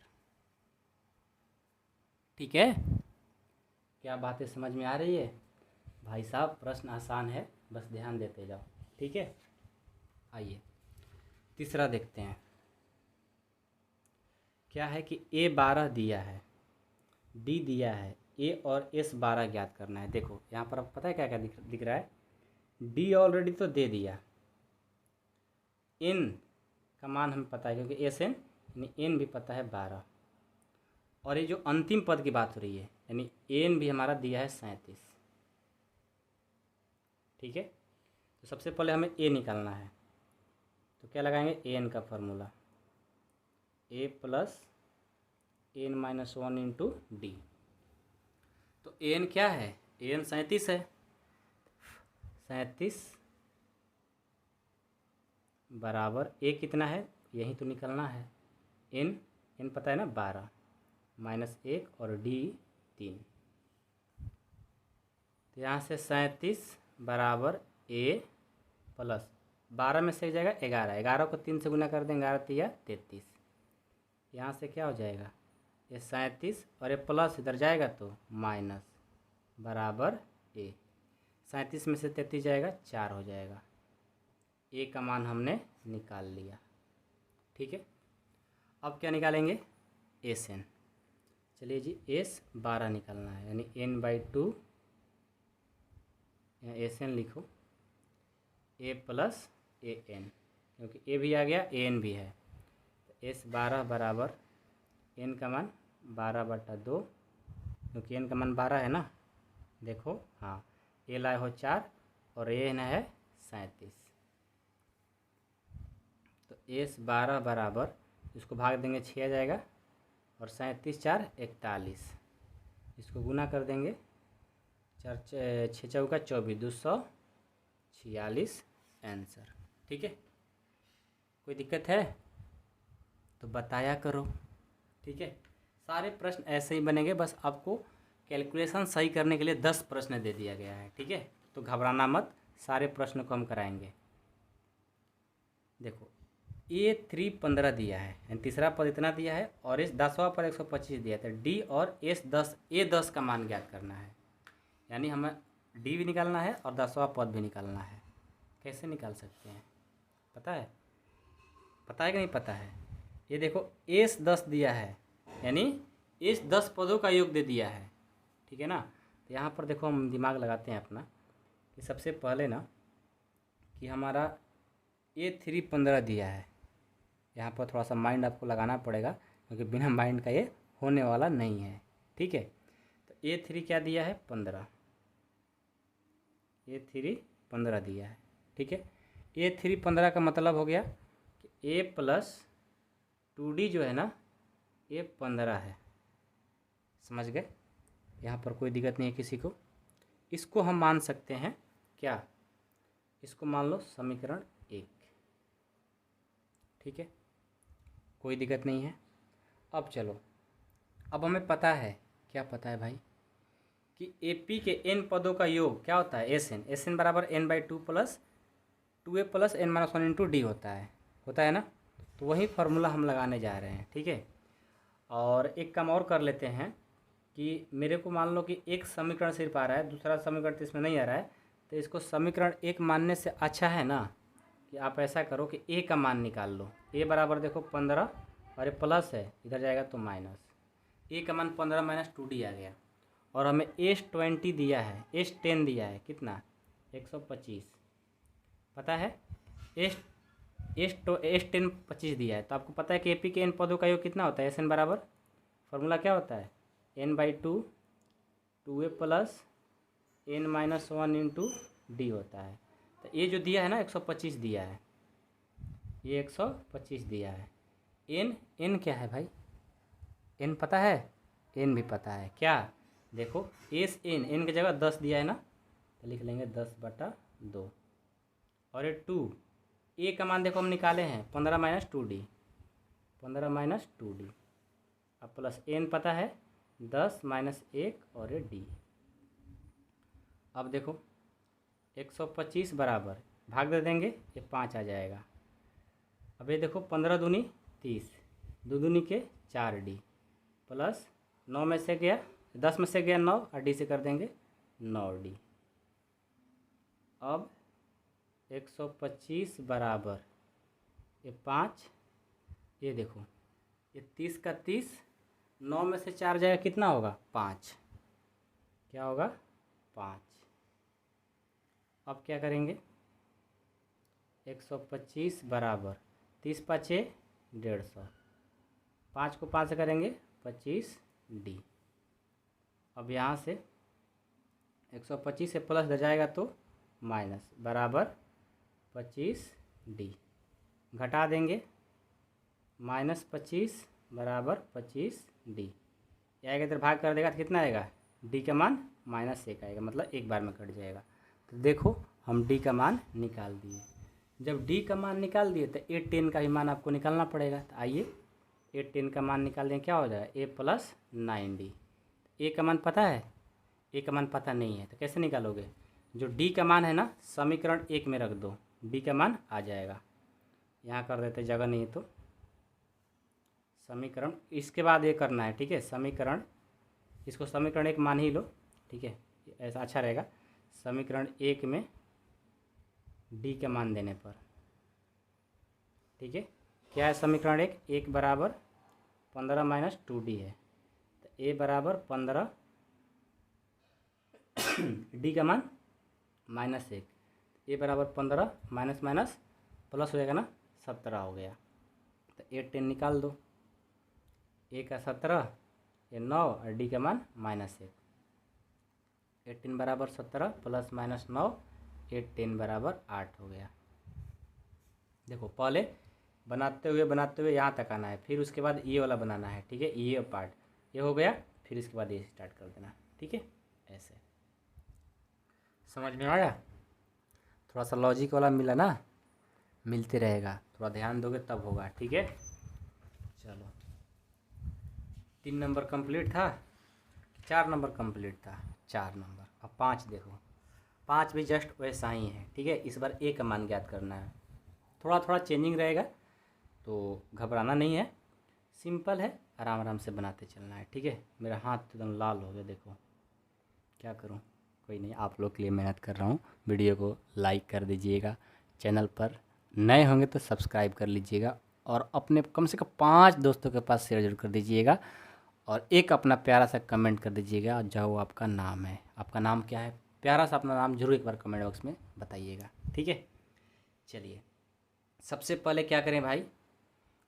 ठीक है। क्या बातें समझ में आ रही है भाई साहब, प्रश्न आसान है, बस ध्यान देते जाओ, ठीक है। आइए तीसरा देखते हैं, क्या है कि A12 दिया है, D दिया है, A और S12 ज्ञात करना है। देखो यहाँ पर अब पता है क्या क्या दिख रहा है, D ऑलरेडी तो दे दिया, N का मान हमें पता है क्योंकि SN यानी N भी पता है 12, और ये जो अंतिम पद की बात हो रही है यानी N भी हमारा दिया है 37, ठीक है। तो सबसे पहले हमें A निकालना है, तो क्या लगाएंगे N का formula, A plus n-1 into D। तो N क्या है, N 37 है, 37 बराबर A कितना है यही तो निकलना है, N पता है ना 12 माइनस 1 और D 3। तो यहाँ से 37 बराबर A प्लस 12 में से एक जाएगा 11, 11 को 3 से गुना कर देंगे, 11 3 33, यहाँ से क्या हो जाएगा ये 37 और ये प्लस इधर जाएगा तो माइनस बराबर A। 37 में से 33 जाएगा 4 हो जाएगा, A का मान हमने निकाल लिया, ठीक है। अब क्या निकालेंगे SN, चलिए जी S12 निकालना है, यानी n/2 यहाँ SN लिखो A प्लस AN, क्योंकि A भी आ गया AN भी है। तो S12 बराबर N का मान 12/2, क्योंकि N का मान 12 है ना, देखो हाँ, A लाए हो 4 और AN है 37। तो S12 बराबर इसको भाग देंगे 6 आ जाएगा और 37 4 41, इसको गुना कर देंगे 4 6 चौका 24 246 आंसर, ठीक है। कोई दिक्कत है तो बताया करो, ठीक है। सारे प्रश्न ऐसे ही बनेंगे, बस आपको कैलकुलेशन सही करने के लिए 10 प्रश्न दे दिया गया है, ठीक है। तो घबराना मत, सारे प्रश्न को हम कराएंगे। देखो A3 15 दिया है, यानी तीसरा पद इतना दिया है और इस 10वां पद 125 दिया था। D और A10 का मान ज्ञात करना है, यानी हमें D भी निकालना है और 10वां पद भी निकालना है। कैसे निकाल सकते हैं, पता है कि नहीं पता है? ये देखो S10 दिया है, यानी इस 10 पदों का योग दे दिया है, ठीक है ना। तो यहाँ पर देखो हम दिमाग लगाते हैं अपना कि सबसे पहले ना कि हमारा A3 15 दिया है, यहाँ पर थोड़ा सा माइंड आपको लगाना पड़ेगा क्योंकि बिना माइंड का ये होने वाला नहीं है, ठीक है। तो A3 क्या दिया है 15, A3 15 दिया है, ठीक है। A3 15 का मतलब हो गया कि A प्लस 2D जो है ना ये 15 है, समझ गए। यहाँ पर कोई दिक्कत नहीं है किसी को। इसको हम मान सकते हैं क्या, इसको मान लो समीकरण 1, ठीक है, कोई दिक्कत नहीं है। अब चलो, अब हमें पता है, क्या पता है भाई, कि ए पी के एन पदों का योग क्या होता है, एस एन बराबर N by two plus two A plus N minus one into D होता है ना। तो वही फार्मूला हम लगाने जा रहे हैं, ठीक है। और एक काम और कर लेते हैं कि मेरे को मान लो कि एक समीकरण सिर्फ आ रहा है, दूसरा समीकरण तो इसमें नहीं आ रहा है, तो इसको समीकरण एक मानने से अच्छा है ना कि आप ऐसा करो कि ए का मान निकाल लो। ए बराबर देखो 15 और ये प्लस है, इधर जाएगा तो माइनस। ए का मान 15 माइनस 2D आ गया। और हमें S20 दिया है, S10 दिया है, कितना, 125, पता है। S10 25 दिया है। तो आपको पता है कि AP के एन पदों का योग कितना होता है, SN बराबर, फार्मूला क्या होता है, n by two 2a plus n minus one into D होता है। तो ये जो दिया है ना 125 दिया है, ये 125 दिया है। n क्या है भाई, n पता है, n भी पता है, क्या, देखो एस n की जगह 10 दिया है ना, तो लिख लेंगे 10/2। और ये 2 ए का मान देखो हम निकाले हैं 15 माइनस 2D, 15 माइनस 2D। अब प्लस n पता है 10 माइनस 1 और ये d। अब देखो 125 बराबर भाग दे देंगे, ये 5 आ जाएगा। अब ये देखो 15 दूनी 30, 2 दूनी के 4D प्लस 9 में से गया 10 में से गया 9 और डी से कर देंगे 9D। अब 125 बराबर ये 5, ये देखो ये 30 का 30, 9 में से 4 जाएगा, कितना होगा, 5, क्या होगा, 5। अब क्या करेंगे, 125 बराबर 30 5 150, 5 को 5 से करेंगे 25D। अब यहाँ से 125 से प्लस हो जाएगा तो माइनस बराबर 25D, घटा देंगे -25 बराबर 25D। आएगा इधर भाग कर देगा तो कितना आएगा, D का मान -1 आएगा, मतलब एक बार में कट जाएगा। तो देखो हम D का मान निकाल दिए। जब D का मान निकाल दिए तो A10 का भी मान आपको निकालना पड़ेगा। तो आइए A10 का मान निकाल दें, क्या हो जाएगा, A प्लस 9D। A का मान पता है, A का मान पता नहीं है, तो कैसे निकालोगे, जो D का मान है ना समीकरण 1 में रख दो, D का मान आ जाएगा। यहाँ कर देते, जगह नहीं है तो समीकरण, इसके बाद ये करना है, ठीक है, समीकरण, इसको समीकरण 1 मान ही लो, ठीक है, ऐसा अच्छा रहेगा। समीकरण 1 में D का मान देने पर, ठीक है, क्या है समीकरण 1 बराबर 15 माइनस 2D है, तो A बराबर 15, D का मान -1, A बराबर 15 माइनस माइनस प्लस हो जाएगा ना, 17 हो गया। तो A10 निकाल दो, A का 17, ये 9 और D का मान -1। 18 बराबर 17 प्लस माइनस 9, 8 बराबर 8 हो गया। देखो पहले बनाते हुए यहाँ तक आना है, फिर उसके बाद ये वाला बनाना है, ठीक है, ये पार्ट ये हो गया, फिर इसके बाद ये स्टार्ट कर देना, ठीक है, ऐसे समझ में आया। थोड़ा सा लॉजिक वाला मिला ना, मिलते रहेगा, थोड़ा ध्यान दोगे तब होगा, ठीक है। चलो 3 नंबर कंप्लीट था, 4 नंबर कंप्लीट था, 4 नंबर। अब 5 देखो, 5 भी जस्ट वैसा ही है, ठीक है। इस बार ए का मान ज्ञात करना है, थोड़ा थोड़ा चेंजिंग रहेगा, तो घबराना नहीं है, सिंपल है, आराम आराम से बनाते चलना है, ठीक है। मेरा हाथ एकदम लाल हो गया, देखो क्या करूं, कोई नहीं, आप लोग के लिए मेहनत कर रहा हूं। वीडियो को लाइक कर दीजिएगा, चैनल पर नए होंगे तो सब्सक्राइब कर लीजिएगा, और अपने कम से कम 5 दोस्तों के पास शेयर जरूर कर दीजिएगा, और एक अपना प्यारा सा कमेंट कर दीजिएगा, जो आपका नाम है, आपका नाम क्या है, प्यारा सा अपना नाम जरूर एक बार कमेंट बॉक्स में बताइएगा, ठीक है। चलिए सबसे पहले क्या करें भाई,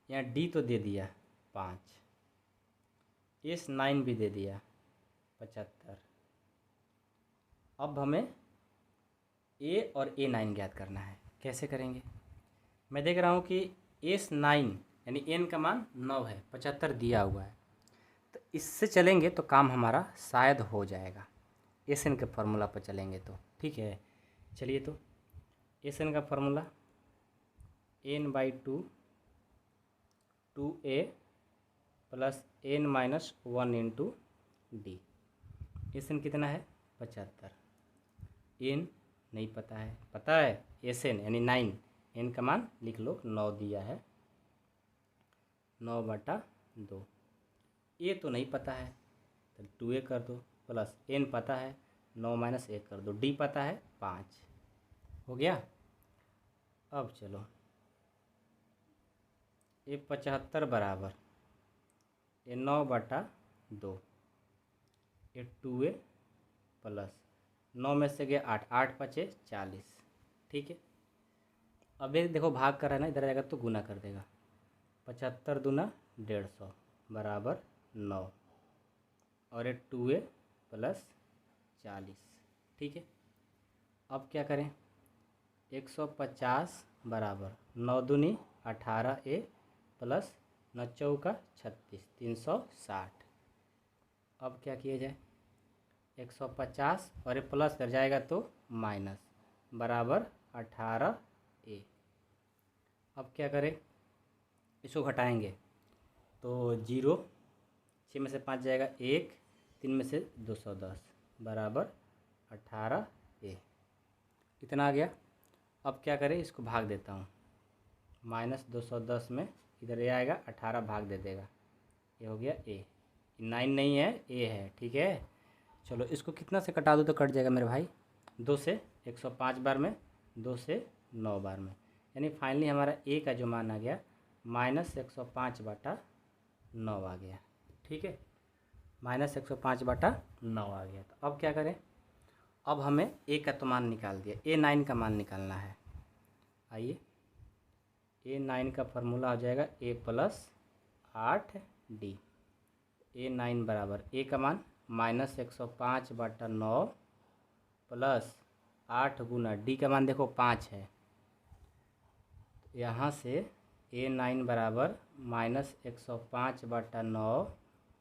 यहाँ डी तो दे दिया 5, S9 भी दे दिया 75। अब हमें A और A9 ज्ञात करना है, कैसे करेंगे। मैं देख रहा हूँ कि S9 यानी n का मान 9 है, 75 दिया हुआ है, तो इससे चलेंगे तो काम हमारा शायद हो जाएगा। SN के फार्मूला पर चलेंगे तो ठीक है। चलिए तो SN का formula n/2 2a plus n minus 1 into D. S N कितना है 75, एन नहीं पता है, पता है एस एन यानी 9, एन का मान लिख लो 9 दिया है, 9/2। ए तो नहीं पता है तो 2a कर दो, प्लस एन पता है 9 माइनस 1 कर दो, डी पता है 5। हो गया। अब चलो ये 75 बराबर ये 9/2, ये 2a प्लस 9 में से गया 8, 8 5 40। ठीक है, अब एक देखो भाग कर रहा है ना, इधर आएगा तो गुना कर देगा, 75 दूना 150 बराबर 9, और ये 2a प्लस 40। ठीक है, अब क्या करें, 150 बराबर 9 दूनी 18a प्लस 9 चौका 36, 360। अब क्या किया जाए, 150 और ये प्लस कर जाएगा तो माइनस बराबर 18a। अब क्या करें, इसको घटाएंगे तो 0, 6 में से 5 जाएगा 1, 3 में से 210 बराबर 18a। इतना आ गया। अब क्या करें, इसको भाग देता हूँ, -210 में इधर ये आएगा 18 भाग दे देगा, ये हो गया a। 9 नहीं है, a है। ठीक है, चलो इसको कितना से कटा दो तो कट जाएगा मेरे भाई, 2 से 105 बार में, 2 से 9 बार में, यानी फाइनली हमारा a का जो मान आ गया -105/9 आ गया। ठीक है, -105/9 आ गया। तो अब क्या करें, अब हमें a का तो मान निकाल दिया, a9 का मान निकालना है। आइए, a9 का फार्मूला हो जाएगा a प्लस 8d। a9 बराबर a का मान -105/9 प्लस 8 गुना डी का मान देखो 5 है, यहाँ से a9 बराबर -105/9,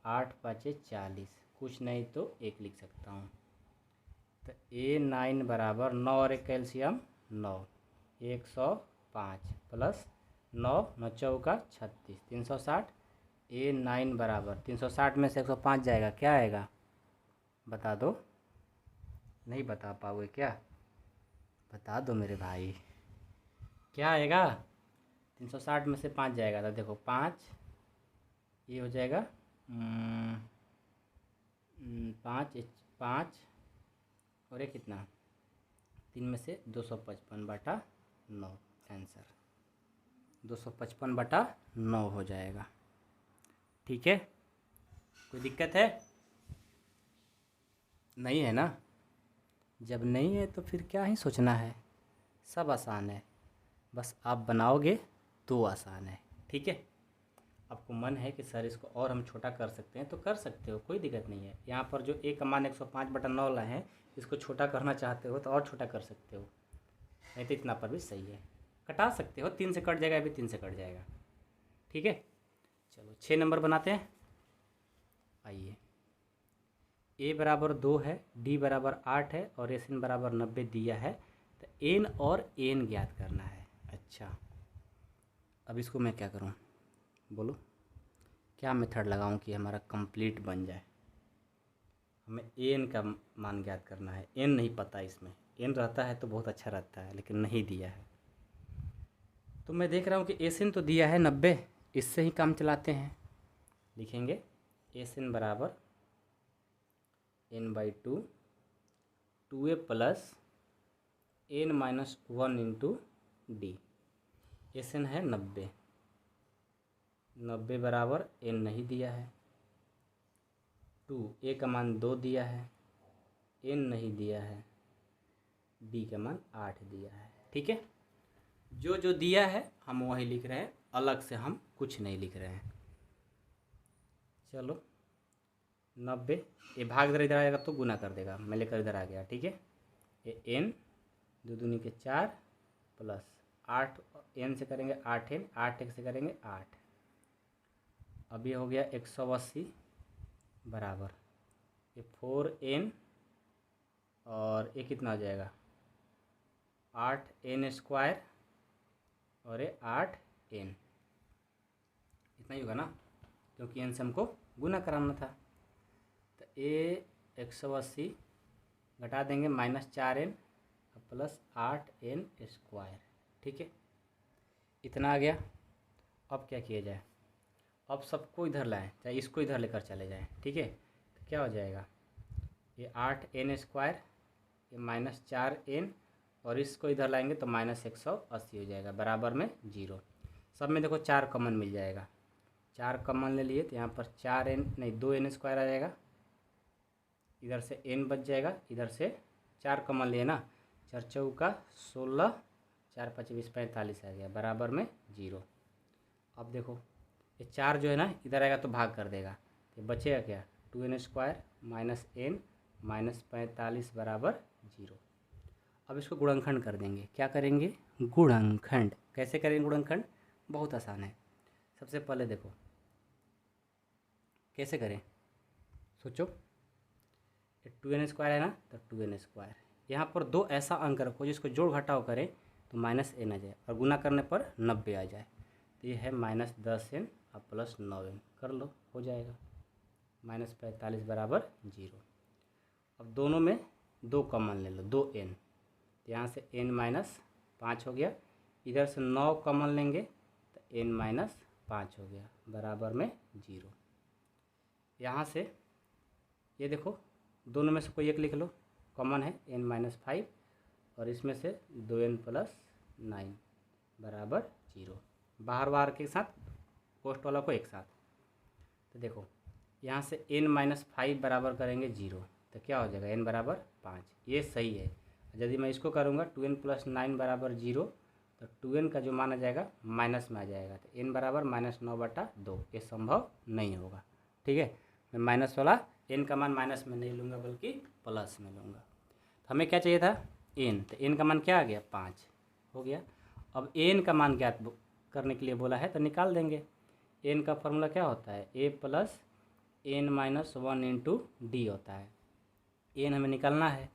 8 5 40, कुछ नहीं तो 1 लिख सकता हूँ। तो a9 बराबर 9 और 1 कैल्शियम 9, 105 प्लस 9 9 चौका 36, 360। a9 बराबर 360 में से 105 जाएगा, क्या आएगा बता दो, नहीं बता पाओगे क्या, बता दो मेरे भाई, क्या आएगा, 360 में से 5 जाएगा तो देखो 5, ये हो जाएगा 5 और ये कितना, 3 में से 255/9, आंसर 255/9 हो जाएगा। ठीक है, कोई दिक्कत है, नहीं है ना, जब नहीं है तो फिर क्या ही सोचना है, सब आसान है, बस आप बनाओगे तो आसान है। ठीक है, आपको मन है कि सर इसको और हम छोटा कर सकते हैं तो कर सकते हो, कोई दिक्कत नहीं है। यहाँ पर जो a का मान 105/9 लाए हैं, इसको छोटा करना चाहते हो तो और छोटा कर सकते हो, नहीं तो इतना पर भी सही है, कटा सकते हो, 3 से कट जाएगा, अभी 3 से कट जाएगा। ठीक है, चलो 6 नंबर बनाते हैं। आइए, a बराबर 2 है, d बराबर 8 है और एस एन बराबर 90 दिया है, तो n और n ज्ञात करना है। अच्छा, अब इसको मैं क्या करूं, बोलो क्या मेथड लगाऊं कि हमारा कंप्लीट बन जाए। हमें n का मान ज्ञात करना है, n नहीं पता, इसमें n रहता है तो बहुत अच्छा रहता है, लेकिन नहीं दिया है। तो मैं देख रहा हूं कि एस एन तो दिया है 90, इससे ही काम चलाते हैं। लिखेंगे एस एन बराबर n/2, 2a plus n minus 1 into D. S N है 90, 90 बराबर n नहीं दिया है, 2 a का मान 2 दिया है, n नहीं दिया है, d का मान 8 दिया है। ठीक है, जो जो दिया है हम वही लिख रहे हैं, अलग से हम कुछ नहीं लिख रहे हैं। चलो 90, ये भाग इधर आएगा तो गुना कर देगा, मैं लेकर इधर आ गया। ठीक है, ये n 2 दूनी के 4 प्लस 8, n से करेंगे 8n, 8 1 से करेंगे 8। अब ये हो गया 180 बराबर ये 4n और ये कितना हो जाएगा 8n² और ये 8n, इतना ही होगा ना, क्योंकि एन से हमको गुना कराना था। तो ए 180 घटा देंगे -4n प्लस 8n स्क्वायर। ठीक है, इतना आ गया। अब क्या किया जाए, अब सबको इधर लाएं, चाहे इसको इधर लेकर चले जाएं। ठीक है, तो क्या हो जाएगा, ये 8n स्क्वायर, ये -4n, और इसको इधर लाएंगे तो -180 हो जाएगा, बराबर में 0। सब में देखो 4 कॉमन मिल जाएगा, 4 कॉमन ले लिए तो यहाँ पर 4n नहीं 2n स्क्वायर आ जाएगा, इधर से n बच जाएगा, इधर से 4 कॉमन लिए ना, 4 चौका 16, 4 5 20 45 आ गया, बराबर में 0। अब देखो ये 4 जो है ना इधर आएगा तो भाग कर देगा, तो बचेगा क्या, 2n स्क्वायर -n -45 बराबर 0। अब इसको गुणनखंड कर देंगे। क्या करेंगे, गुणनखंड। कैसे करेंगे गुणनखंड, बहुत आसान है। सबसे पहले देखो कैसे करें, सोचो। 2n स्क्वायर है ना, तो 2n स्क्वायर, यहाँ पर 2 ऐसा अंक रखो जिसको जोड़ घटाव करें तो -n आ जाए, और गुना करने पर 90 आ जाए। तो ये है -10n और प्लस 9n, कर लो, हो जाएगा, -45 बराबर 0। अब दोनों में 2 कॉमन ले लो, 2n, तो यहाँ से n -5 हो गया, इधर से 9 कॉमन लेंगे तो n -5 हो गया, बराबर में 0। यहाँ से ये देखो दोनों में से कोई एक लिख लो, कॉमन है n -5, और इसमें से 2n प्लस 9 बराबर 0। बाहर बाहर के साथ, पोस्ट वाला को एक साथ। तो देखो यहाँ से n -5 बराबर करेंगे 0, तो क्या हो जाएगा, n बराबर 5, ये सही है। यदि मैं इसको करूँगा 2n प्लस 9 बराबर 0, तो 2n का जो मान आ जाएगा माइनस में आ जाएगा, तो n बराबर -9/2, ये संभव नहीं होगा। ठीक है, मैं माइनस वाला n का मान माइनस में नहीं लूँगा बल्कि प्लस में लूँगा। तो हमें क्या चाहिए था, n, तो n का मान क्या आ गया, 5 हो गया। अब n का मान ज्ञात करने के लिए बोला है तो निकाल देंगे। n का फॉर्मूला क्या होता है, a plus n -1 into D होता है। n हमें निकालना है,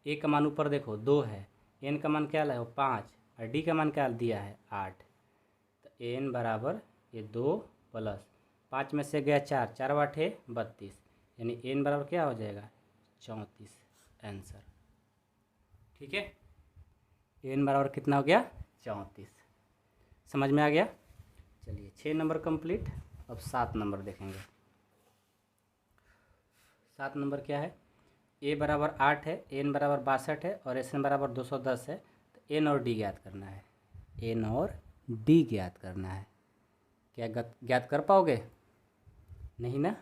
a का मान ऊपर देखो 2 है, n का मान क्या है, 5, और d का मान क्या दिया है, 8। तो n बराबर ये 2 प्लस 5 में से गया 4, 4 8 32, यानी n बराबर क्या हो जाएगा, 34 आंसर। ठीक है, n बराबर कितना हो गया, 34। समझ में आ गया। चलिए 6 नंबर कंप्लीट। अब 7 नंबर देखेंगे। 7 नंबर क्या है, a बराबर 8 है, n बराबर 62 है, और sn बराबर 210 है। तो n और d ज्ञात करना है, n और d ज्ञात करना है। क्या ज्ञात कर पाओगे, नहीं ना,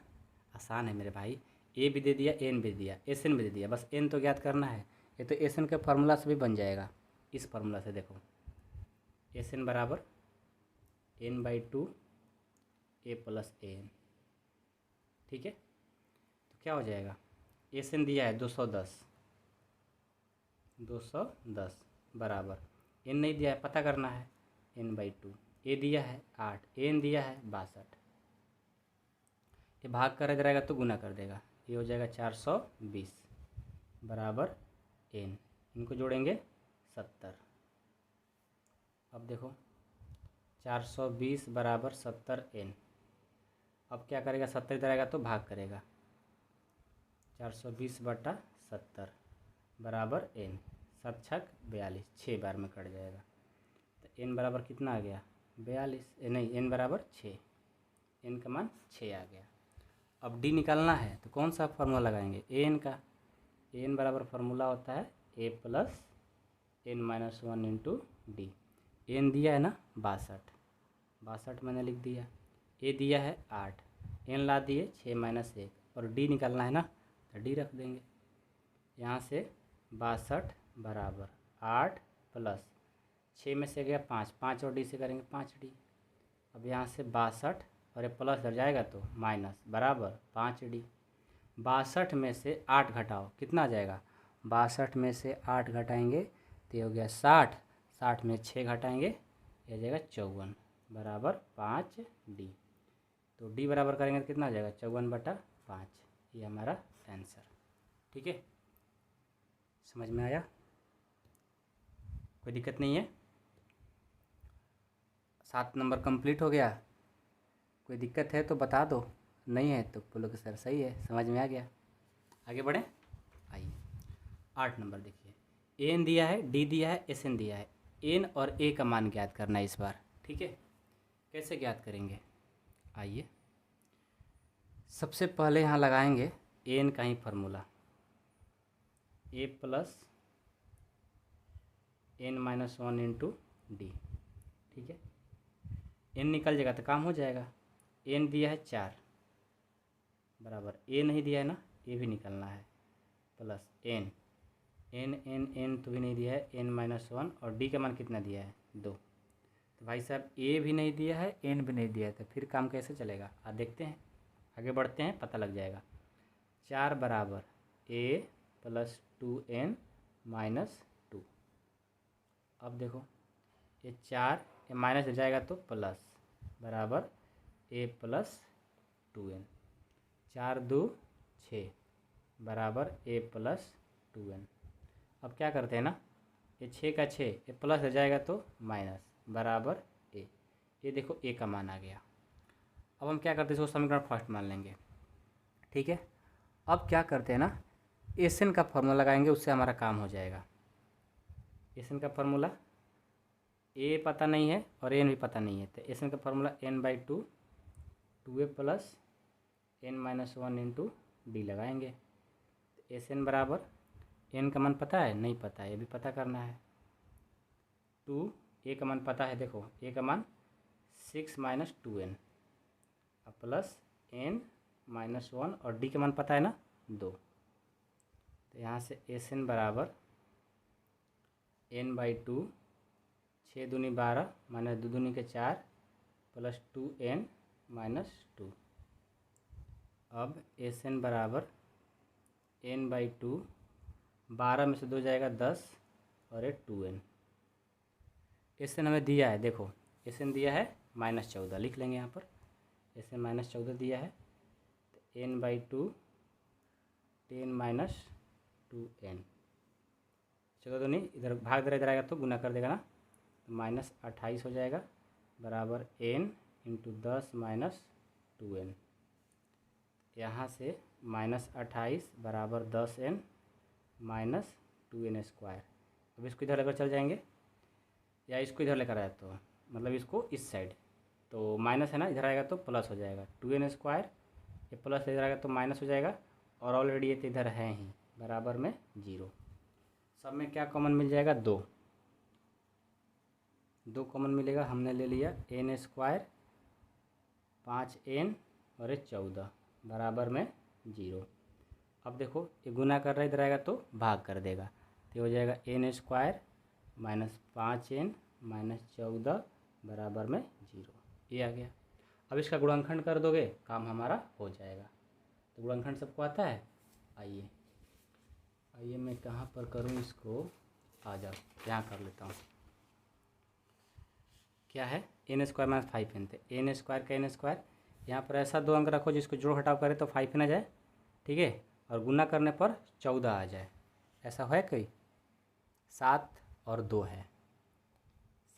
आसान है मेरे भाई। a भी दे दिया, n भी दे दिया, sn भी दे दिया, बस n तो ज्ञात करना है। ये तो sn के फार्मूला से भी बन जाएगा। इस फार्मूला से देखो, sn बराबर n/2 a प्लस an। ठीक है, तो क्या हो जाएगा, sn दिया है 210 बराबर, n नहीं दिया है, पता करना है, n/2, a दिया है 8, n दिया है 62। ये भाग कर रहेगा तो गुना कर देगा, ये हो जाएगा 420 बराबर n, इनको जोड़ेंगे 70। अब देखो 420 बराबर 70 n। अब क्या करेगा, 70 इधर आएगा तो भाग करेगा, 420/70 बराबर n, 7 छक 42, 6 बार में कट जाएगा। तो n बराबर कितना आ गया, 42, नहीं n बराबर 6, n का मान 6 आ गया। अब d निकालना है तो कौन सा फार्मूला लगाएंगे, an का। n बराबर फार्मूला होता है a plus n-1 into D. n दिया है ना 62 मैंने लिख दिया, a दिया है 8, n ला दिए 6 - 1, और d निकालना है ना तो d रख देंगे। यहाँ से 62 बराबर 8 प्लस 6 में से गया 5, 5 और d से करेंगे 5d। अब यहाँ से 62 और ये प्लस कर जाएगा तो माइनस, बराबर 5d। 62 में से 8 घटाओ, कितना आ जाएगा, 62 में से 8 घटाएंगे तो ये हो गया 60, 60 में 6 घटाएंगे ये हो जाएगा 54 बराबर 5d। तो d बराबर करेंगे तो कितना आ जाएगा, 54/5, ये हमारा आंसर। ठीक है, समझ में आया, कोई दिक्कत नहीं है। 7 नंबर कंप्लीट हो गया। कोई दिक्कत है तो बता दो, नहीं है तो बोलो कि सर सही है, समझ में आ गया। आगे बढ़ें। आइए 8 नंबर देखिए, एन दिया है, डी दिया है, एस एन दिया है। एन और ए का मान ज्ञात करना है इस बार, ठीक है। कैसे ज्ञात करेंगे, आइए सबसे पहले यहाँ लगाएंगे एन का ही formula, A plus N minus one into D, ठीक है। एन निकल जाएगा तो काम हो जाएगा। एन दिया है 4 बराबर, ए नहीं दिया है ना, ए भी निकलना है, plus N N N N तो भी नहीं दिया है, एन माइनस वन, और डी का मान कितना दिया है 2। तो भाई साहब ए भी नहीं दिया है, एन भी नहीं दिया है, तो फिर काम कैसे चलेगा, देखते हैं, आगे बढ़ते हैं, पता लग जाएगा। 4 बराबर ए प्लस 2n माइनस 2। अब देखो ये 4 ये माइनस हो जाएगा तो प्लस, बराबर ए प्लस 2n। 4 2 6 बराबर ए प्लस 2n। अब क्या करते हैं ना, ये 6 का 6 ये प्लस हो जाएगा तो माइनस, बराबर ए। ये देखो ए का मान आ गया। अब हम क्या करते हैं, इसको समीकरण फर्स्ट मान लेंगे, ठीक है। अब क्या करते हैं ना, एस एन का फॉर्मूला लगाएंगे, उससे हमारा काम हो जाएगा। एस एन का फॉर्मूला, ए पता नहीं है और एन भी पता नहीं है, तो एस एन का formula n/2 2a plus n minus 1 into D लगाएंगे। तो एस एन बराबर, एन का मान पता है, नहीं पता है, ये भी पता करना है। 2 ए का मान पता है, देखो ए का मान 6 माइनस 2n, अब प्लस n माइनस 1, और डी का मान पता है ना 2। तो यहाँ से एस एन बराबर n/2 6 दूनी 12 माइनस 2 दूनी के 4 प्लस 2n माइनस 2। अब एस एन बराबर n/2 12 में से 2 जाएगा 10 और ये 2n। एस एन हमें दिया है, देखो एस एन दिया है -14, लिख लेंगे यहाँ पर, एस एन -14 दिया है, तो n/2 10 माइनस 2n। चलो तो नहीं, इधर भाग इधर आएगा तो गुना कर देगा ना, तो -28 हो जाएगा, बराबर n इंटू 10 माइनस 2n। यहाँ से -28 बराबर 10n माइनस 2n स्क्वायर। अब इसको इधर लेकर चल जाएंगे, या इसको इधर लेकर आए तो मतलब इसको इस साइड, तो माइनस है ना, इधर आएगा तो प्लस हो जाएगा 2n स्क्वायर, ये प्लस इधर आएगा तो माइनस हो जाएगा, और ऑलरेडी ये तो इधर है ही, बराबर में 0। सब में क्या कॉमन मिल जाएगा, 2 कॉमन मिलेगा, हमने ले लिया n स्क्वायर 5n और ये 14 बराबर में 0। अब देखो ये गुना कर रहा है, इधर आएगा तो भाग कर देगा, तो हो जाएगा n square minus 5n minus 14 बराबर में 0, ये आ गया। अब इसका गुणनखंड कर दोगे, काम हमारा हो जाएगा। तो गुणनखंड सबको आता है, आइए मैं कहाँ पर करूँ इसको, आ जाओ यहाँ कर लेता हूँ। क्या है, n स्क्वायर माइनस 5n, थे n स्क्वायर का n स्क्वायर, यहाँ पर ऐसा 2 अंक रखो जिसको जोड़ घटाव करे तो 5n आ जाए, ठीक है, और गुना करने पर 14 आ जाए। ऐसा है कोई, 7 और 2 है,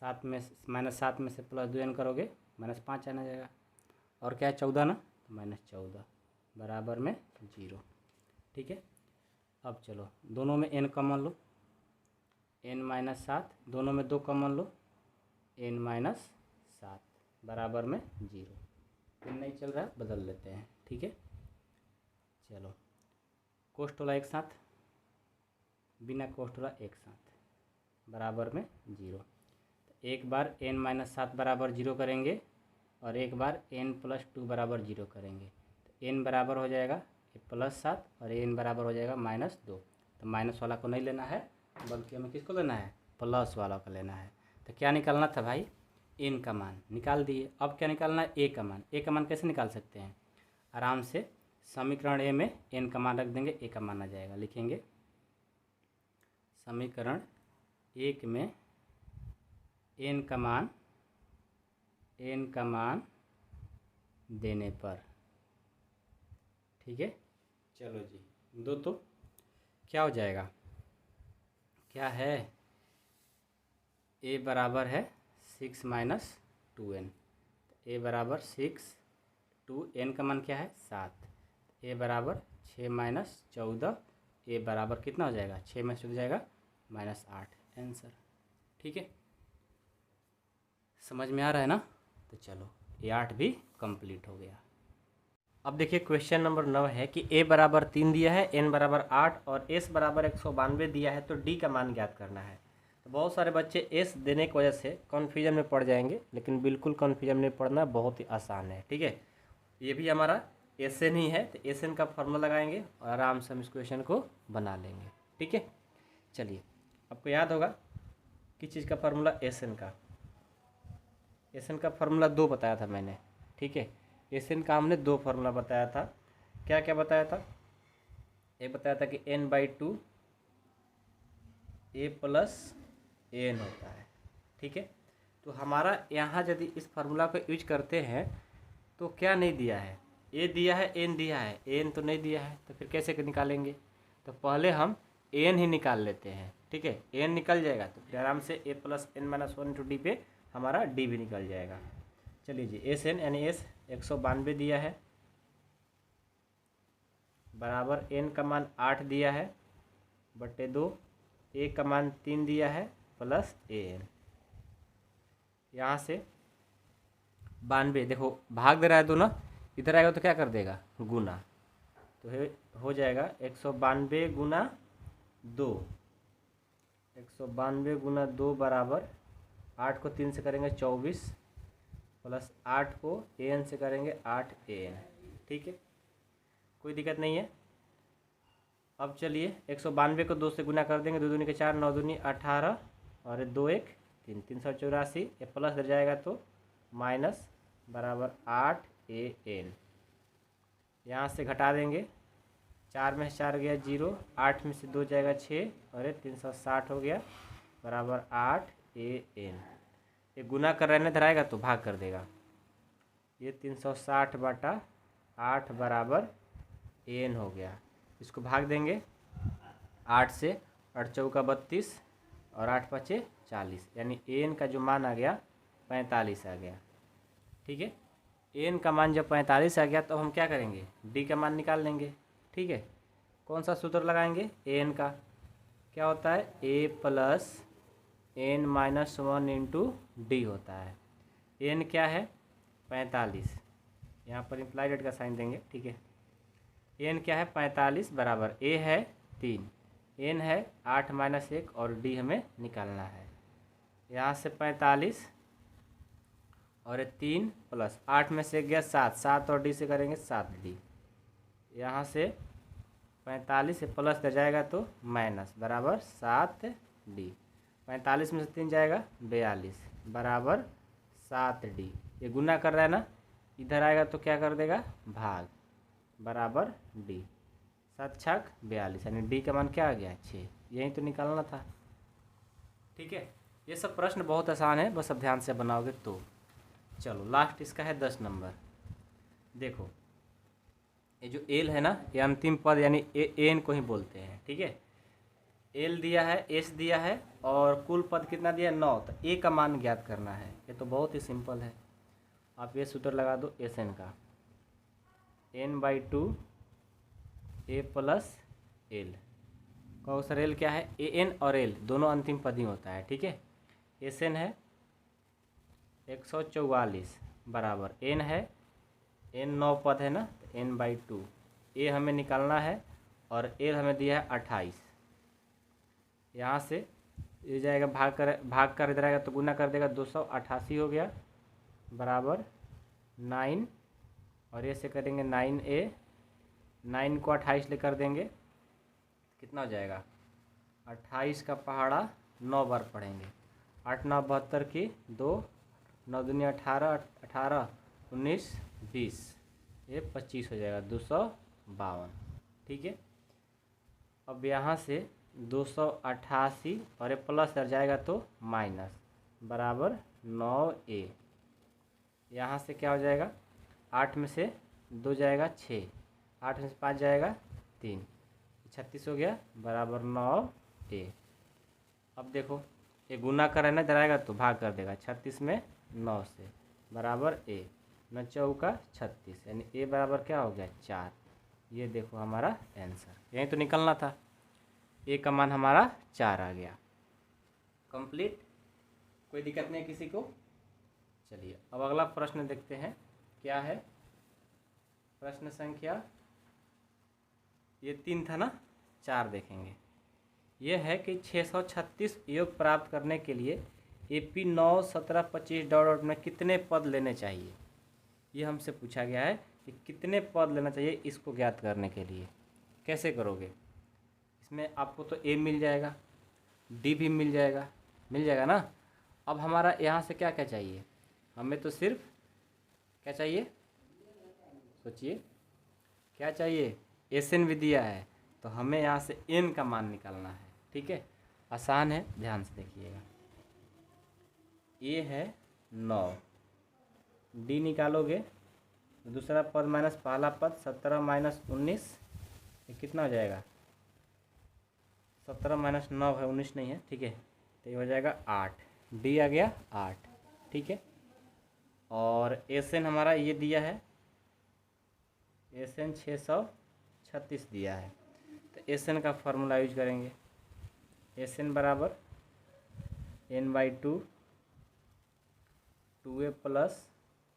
7 में -7 में से प्लस 2n करोगे -5 आना जाएगा, और क्या है 14 ना, तो -14 बराबर में 0, ठीक है। अब चलो दोनों में n कॉमन लो, n-7, दोनों में 2 कॉमन लो, n-7 बराबर में 0। फिर नहीं चल रहा है, बदल लेते हैं, ठीक है। चलो कोष्ठ वाला एक साथ, बिना कोष्ठ वाला एक साथ, बराबर में 0। तो एक बार n-7 बराबर 0 करेंगे, और एक बार n+2 बराबर 0 करेंगे, तो n बराबर हो जाएगा +7 और n बराबर हो जाएगा -2। तो माइनस वाला को नहीं लेना है, बल्कि हमें किसको लेना है, प्लस वाला को लेना है। तो क्या निकालना था भाई, n का मान निकाल दिए। अब क्या निकालना है, a का मान। a का मान कैसे निकाल सकते हैं, आराम से समीकरण a में n का मान रख देंगे, a का मान आ जाएगा। लिखेंगे समीकरण 1 में n का मान देने पर, ठीक है। चलो जी, दो तो क्या हो जाएगा, क्या है, a बराबर है 6 माइनस 2n, a बराबर 6 2, एन का मान क्या है 7, ए बराबर 6 माइनस 14, ए बराबर कितना हो जाएगा 6 में 14 जाएगा -8 आंसर। ठीक है, समझ में आ रहा है ना। तो चलो ये 8 भी कंप्लीट हो गया। अब देखिए क्वेश्चन नंबर 9 है कि ए बराबर 3 दिया है, एन बराबर 8 और एस बराबर 192 दिया है, तो डी का मान ज्ञात करना है। तो बहुत सारे बच्चे एस देने की वजह से कन्फ्यूजन में पड़ जाएंगे, लेकिन बिल्कुल कन्फ्यूजन में पड़ना बहुत ही आसान है। ठीक है, ये भी हमारा एस एन ही है, तो एस एन का फॉर्मूला लगाएंगे और आराम से हम इस क्वेश्चन को बना लेंगे। ठीक है, चलिए आपको याद होगा किस चीज़ का फार्मूला, एस एन का। एस एन का फार्मूला 2 बताया था मैंने। ठीक है, एस एन का हमने 2 फार्मूला बताया था। क्या क्या बताया था, एक बताया था कि n/2 a प्लस एन होता है। ठीक है, तो हमारा यहाँ यदि इस फार्मूला को यूज करते हैं तो क्या नहीं दिया है, ए दिया है, एन दिया है, एन तो नहीं दिया है, तो फिर कैसे निकालेंगे। तो पहले हम एन ही निकाल लेते हैं। ठीक है, एन निकल जाएगा तो फिर आराम से A plus N minus 1 into D पे हमारा डी भी निकल जाएगा। चलिए जी, एस एन यानी एस 192 दिया है, बराबर एन का मान 8 दिया है बटे 2, ए का मान 3 दिया है प्लस ए एन। यहाँ से 92, देखो भाग दे रहा है दो ना, इधर आएगा तो क्या कर देगा गुना, तो हो जाएगा 192 गुना 2, 192 गुना 2 बराबर 8 को 3 से करेंगे 24 प्लस 8 को ए एन से करेंगे 8 ए एन। ठीक है, कोई दिक्कत नहीं है। अब चलिए 192 को 2 से गुना कर देंगे, 2 दूनी के 4, 9 दूनी 18 और 2 1 3, 384, ये प्लस दे जाएगा तो माइनस बराबर 8 ए एन। यहाँ से घटा देंगे, 4 में से 4 गया 0, 8 में से 2 जाएगा 6 और ये 360 हो गया बराबर 8 ए एन। ये गुना कर रहने इधर आएगा तो भाग कर देगा, ये 360 बटा 8 बराबर एन हो गया। इसको भाग देंगे 8 से, 8 चौका 32 और 8 पचे 40, यानी एन का जो मान आ गया 45 आ गया। ठीक है, एन का मान जब 45 आ गया तो हम क्या करेंगे, डी का मान निकाल लेंगे। ठीक है, कौन सा सूत्र लगाएंगे, एन का। क्या होता है, A plus N minus 1 into D होता है। एन क्या है 45, यहाँ पर इम्प्लाइड एट का साइन देंगे। ठीक है, एन क्या है 45 बराबर ए है 3, एन है 8 माइनस 1 और डी हमें निकालना है। यहाँ से 45 और 3 प्लस 8 में से गया 7, 7 और डी से करेंगे 7 डी। यहाँ से 45 से प्लस दे जाएगा तो माइनस बराबर 7 डी। 45 में से 3 जाएगा 42 बराबर 7 डी। ये गुना कर रहा है ना, इधर आएगा तो क्या कर देगा भाग बराबर डी। 7 छक 42, यानी डी का मान क्या आ गया 6। यही तो निकालना था। ठीक है, ये सब प्रश्न बहुत आसान है, बस अब ध्यान से बनाओगे तो। चलो लास्ट इसका है 10 नंबर। देखो ये जो एल है ना, ये अंतिम पद यानी एन को ही बोलते हैं। ठीक है, एल दिया है, एस दिया है और कुल पद कितना दिया 9, तो ए का मान ज्ञात करना है। ये तो बहुत ही सिंपल है, आप ये सूत्र लगा दो एस एन का, n/2 ए प्लस एल। कहो सर एल क्या है, ए एन और एल दोनों अंतिम पद ही होता है। ठीक है, एस एन है 144 बराबर एन है, एन 9 पद है ना, तो n/2 ए हमें निकालना है और एल हमें दिया है 28। यहाँ से ये जाएगा भाग कर इधर आएगा तो गुना कर देगा 288 हो गया बराबर 9 और ये से करेंगे 9a, 9 को 28 ले कर देंगे कितना हो जाएगा 28 का पहाड़ा 9 बार पढ़ेंगे, 8 9 72 की 2, 9 दूनी 18, 18 19 20, ये 25 हो जाएगा 252। ठीक है, अब यहाँ से 288 और ये प्लस कर जाएगा तो माइनस बराबर 9a। यहाँ से क्या हो जाएगा 8 में से 2 जाएगा 6, 8 में से 5 जाएगा 3, 36 हो गया बराबर 9a। अब देखो ये गुना कर है ना, इधर आएगा तो भाग कर देगा 36 में 9 से बराबर a। 9 चौका 36, यानी ए बराबर क्या हो गया 4। ये देखो हमारा आंसर, यहीं तो निकलना था। ए का मान हमारा 4 आ गया। कंप्लीट, कोई दिक्कत नहीं किसी को। चलिए अब अगला प्रश्न देखते हैं क्या है। प्रश्न संख्या ये 3 था ना, 4 देखेंगे। ये है कि 636 योग प्राप्त करने के लिए AP 9, 17, 25 डॉट डॉट में कितने पद लेने चाहिए। ये हमसे पूछा गया है कि कितने पद लेना चाहिए इसको ज्ञात करने के लिए। कैसे करोगे, इसमें आपको तो A मिल जाएगा, D भी मिल जाएगा ना। अब हमारा यहाँ से क्या क्या चाहिए, हमें तो सिर्फ क्या चाहिए, सोचिए क्या चाहिए, SN भी दिया है, तो हमें यहाँ से N का मान निकालना है। ठीक है, आसान है, ध्यान से देखिएगा। A है 9, D निकालोगे तो दूसरा पद माइनस पहला पद 17 माइनस 19, ये कितना हो जाएगा, 17 माइनस 9 है, 19 नहीं है। ठीक है, तो ये हो जाएगा 8, D आ गया 8। ठीक है, और SN हमारा ये दिया है, SN 636 दिया है, तो SN का फॉर्मूला यूज करेंगे। SN बराबर n/2, 2a प्लस,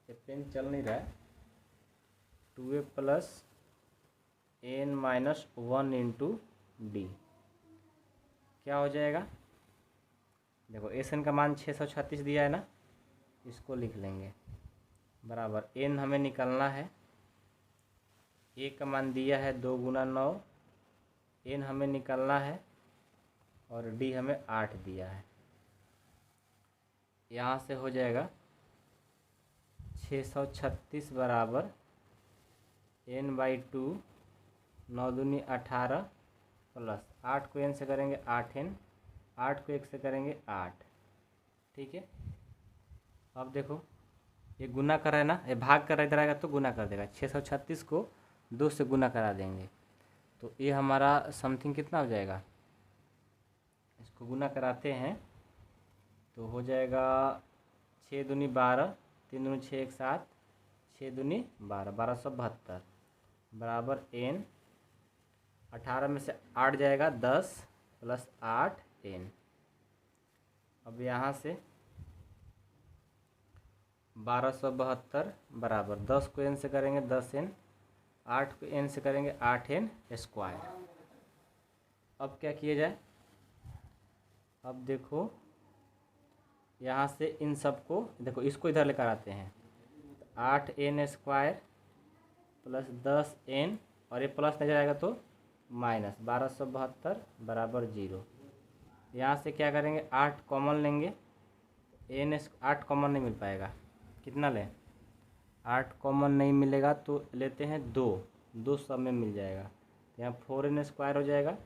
ये पेन चल नहीं रहा है, 2a plus n minus 1 into D. क्या हो जाएगा, देखो SN का मान 636 दिया है ना, इसको लिख लेंगे बराबर n हमें निकालना है, a का मान दिया है 2 गुना 9, n हमें निकालना है, और d हमें 8 दिया है। यहाँ से हो जाएगा 636 बराबर n/2, 9 दूनी 18 प्लस 8 को n से करेंगे 8n, 8 को 1 से करेंगे 8। ठीक है, अब देखो ये गुना कर रहा है ना, ये भाग कर इधर आएगा तो गुना कर देगा, 636 को 2 से गुना करा देंगे, तो ये हमारा समथिंग कितना हो जाएगा, इसको गुना कराते हैं तो हो जाएगा 6 दूनी 12, 3 दूनी 6, 1 7, 6 दूनी 12, 1272 बराबर n, 18 में से 8 जाएगा 10 प्लस 8 n। अब यहाँ से 1272 बराबर 10 को n से करेंगे 10n, 8 को n से करेंगे 8n स्क्वायर। अब क्या किया जाए, अब देखो यहाँ से इन सब को देखो, इसको इधर लेकर आते हैं, 8n स्क्वायर प्लस 10n, और ये प्लस नजर आएगा तो माइनस 1272 बराबर 0। यहाँ से क्या करेंगे, 8 कॉमन लेंगे, n 8 कॉमन नहीं मिल पाएगा, कितना लें, 8 कॉमन नहीं मिलेगा तो लेते हैं 2 सब में मिल जाएगा, तो यहाँ 4n स्क्वायर हो जाएगा,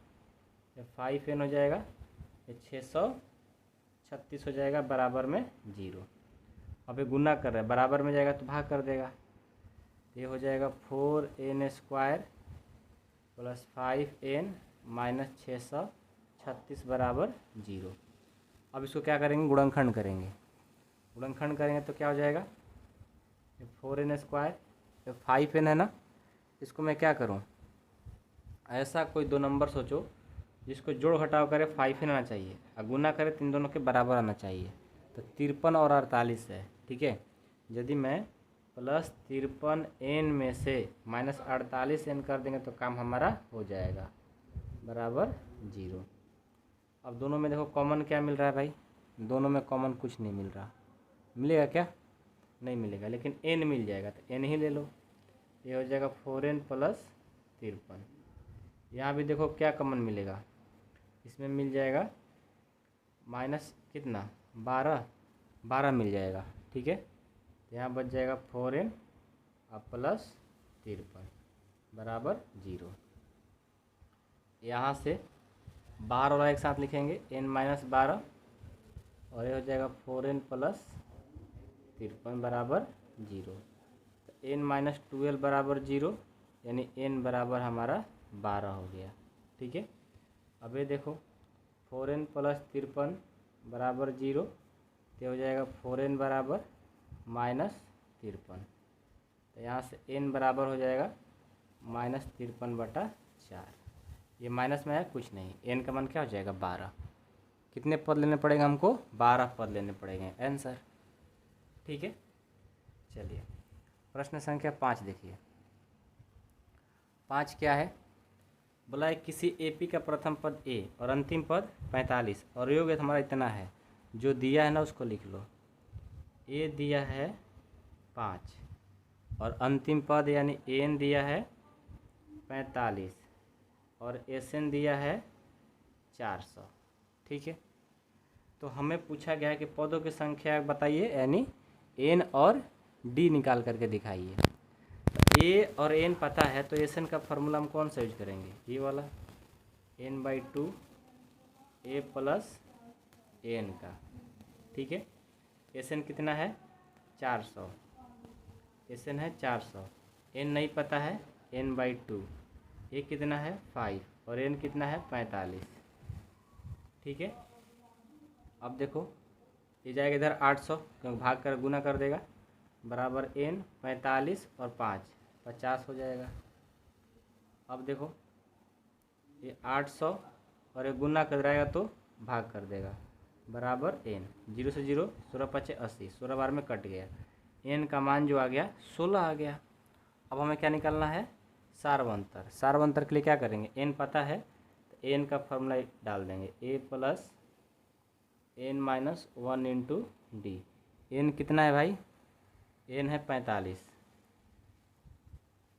ये 5n हो जाएगा, ये 636 हो जाएगा बराबर में 0। अब ये गुना कर रहे हैं, बराबर में जाएगा तो भाग कर देगा, ये हो जाएगा 4n square plus 5n minus 636 बराबर 0। अब इसको क्या करेंगे, गुणनखंड करेंगे, गुणनखंड करेंगे तो क्या हो जाएगा, 4n स्क्वायर 5n है ना, इसको मैं क्या करूं, ऐसा कोई 2 नंबर सोचो जिसको जोड़ घटाव करे 5n आना चाहिए और गुना करे तो इन दोनों के बराबर आना चाहिए, तो 53 और 48 है। ठीक है, यदि मैं प्लस 53n में से माइनस 48n कर देंगे तो काम हमारा हो जाएगा बराबर 0। अब दोनों में देखो कॉमन क्या मिल रहा है भाई, दोनों में कॉमन कुछ नहीं मिल रहा, मिलेगा क्या, नहीं मिलेगा, लेकिन n मिल जाएगा तो n ही ले लो, ये हो जाएगा 4n प्लस 53। यहाँ भी देखो क्या कॉमन मिलेगा, इसमें मिल जाएगा माइनस कितना 12 मिल जाएगा। ठीक है, यहाँ बच जाएगा 4n और प्लस 53 बराबर 0। यहाँ से 12 और एक साथ लिखेंगे n माइनस 12, और ये हो जाएगा 4n प्लस 53 बराबर 0, तो n माइनस 12 बराबर 0, यानी n बराबर हमारा 12 हो गया। ठीक है, अब ये देखो 4n प्लस 53 बराबर 0, तो हो जाएगा 4n बराबर माइनस 53, तो यहाँ से n बराबर हो जाएगा -53/4। ये माइनस में है कुछ नहीं, n का मान क्या हो जाएगा 12। कितने पद लेने पड़ेंगे हमको? 12 पद लेने पड़ेंगे आंसर। ठीक है, चलिए प्रश्न संख्या 5 देखिए। 5 क्या है? बोला है किसी एपी का प्रथम पद a और अंतिम पद 45 और योग हमारा इतना है, जो दिया है ना उसको लिख लो। a दिया है 5 और अंतिम पद यानी n दिया है 45 और Sn दिया है 400। ठीक है, तो हमें पूछा गया है कि पदों की संख्या बताइए, यानी n और d निकाल करके दिखाइए। तो a और n पता है तो Sn का फॉर्मूला हम कौन सा यूज करेंगे? ये वाला n/2 a प्लस n का। ठीक है, Sn कितना है? 400। Sn है 400, n नहीं पता है n/2, a कितना है 5 और n कितना है 45। ठीक है, अब देखो ये जाएगा इधर 800 क्योंकि भाग कर गुना कर देगा, बराबर n 45 और 5 50 हो जाएगा। अब देखो ये 800 और ये गुना कर जाएगा तो भाग कर देगा, बराबर n 0 से 0 16 5 80, 16 बार में कट गया, n का मान जो आ गया 16 आ गया। अब हमें क्या निकालना है? सार्वंतर। सार्वंतर के लिए क्या करेंगे? n पता है तो n का फॉर्मूला डाल देंगे, a plus n-1 into D. n कितना है भाई? n है 45।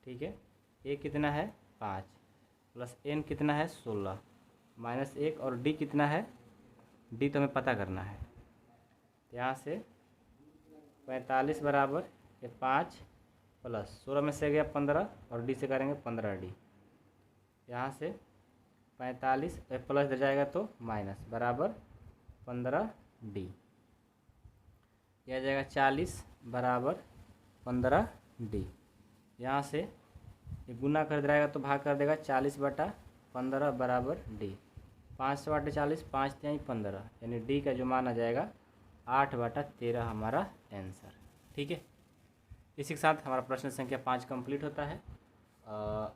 ठीक है, a कितना है 5 प्लस n कितना है 16 -1 और d कितना है? d तो हमें पता करना है। यहाँ से 45 बराबर ये 5 प्लस 16 में से गया 15 और d से करेंगे 15d। यहाँ से 45 प्लस दे जाएगा तो माइनस, बराबर 15d। यह आ जाएगा 40 बराबर 15d। यहाँ से ये गुना कर जाएगा तो भाग कर देगा, 40/15 बराबर d। 5/40 5 3 15, यानी d का जो मान आ जाएगा 8/13 हमारा आंसर। ठीक है, इसी के साथ हमारा प्रश्न संख्या 5 कंप्लीट होता है।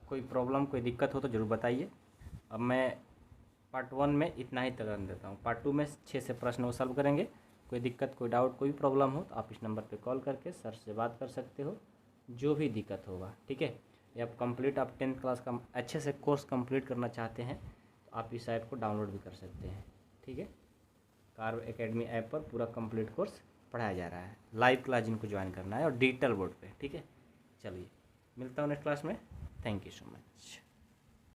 कोई प्रॉब्लम कोई दिक्कत हो तो ज़रूर बताइए। अब मैं पार्ट 1 में इतना ही तरह देता हूँ, पार्ट 2 में 6 से प्रश्न वो सॉल्व करेंगे। कोई दिक्कत, कोई डाउट, कोई प्रॉब्लम हो तो आप इस नंबर पे कॉल करके सर से बात कर सकते हो, जो भी दिक्कत होगा। ठीक है, या आप कंप्लीट आप 10th क्लास का अच्छे से कोर्स कंप्लीट करना चाहते हैं तो आप इस ऐप को डाउनलोड भी कर सकते हैं। ठीक है, कार्व एकेडमी ऐप पर पूरा कंप्लीट कोर्स पढ़ाया जा रहा है, लाइव क्लास जिनको ज्वाइन करना है और डिजिटल बोर्ड पे। ठीक है, चलिए मिलता हूँ नेक्स्ट क्लास में। Thank you so much.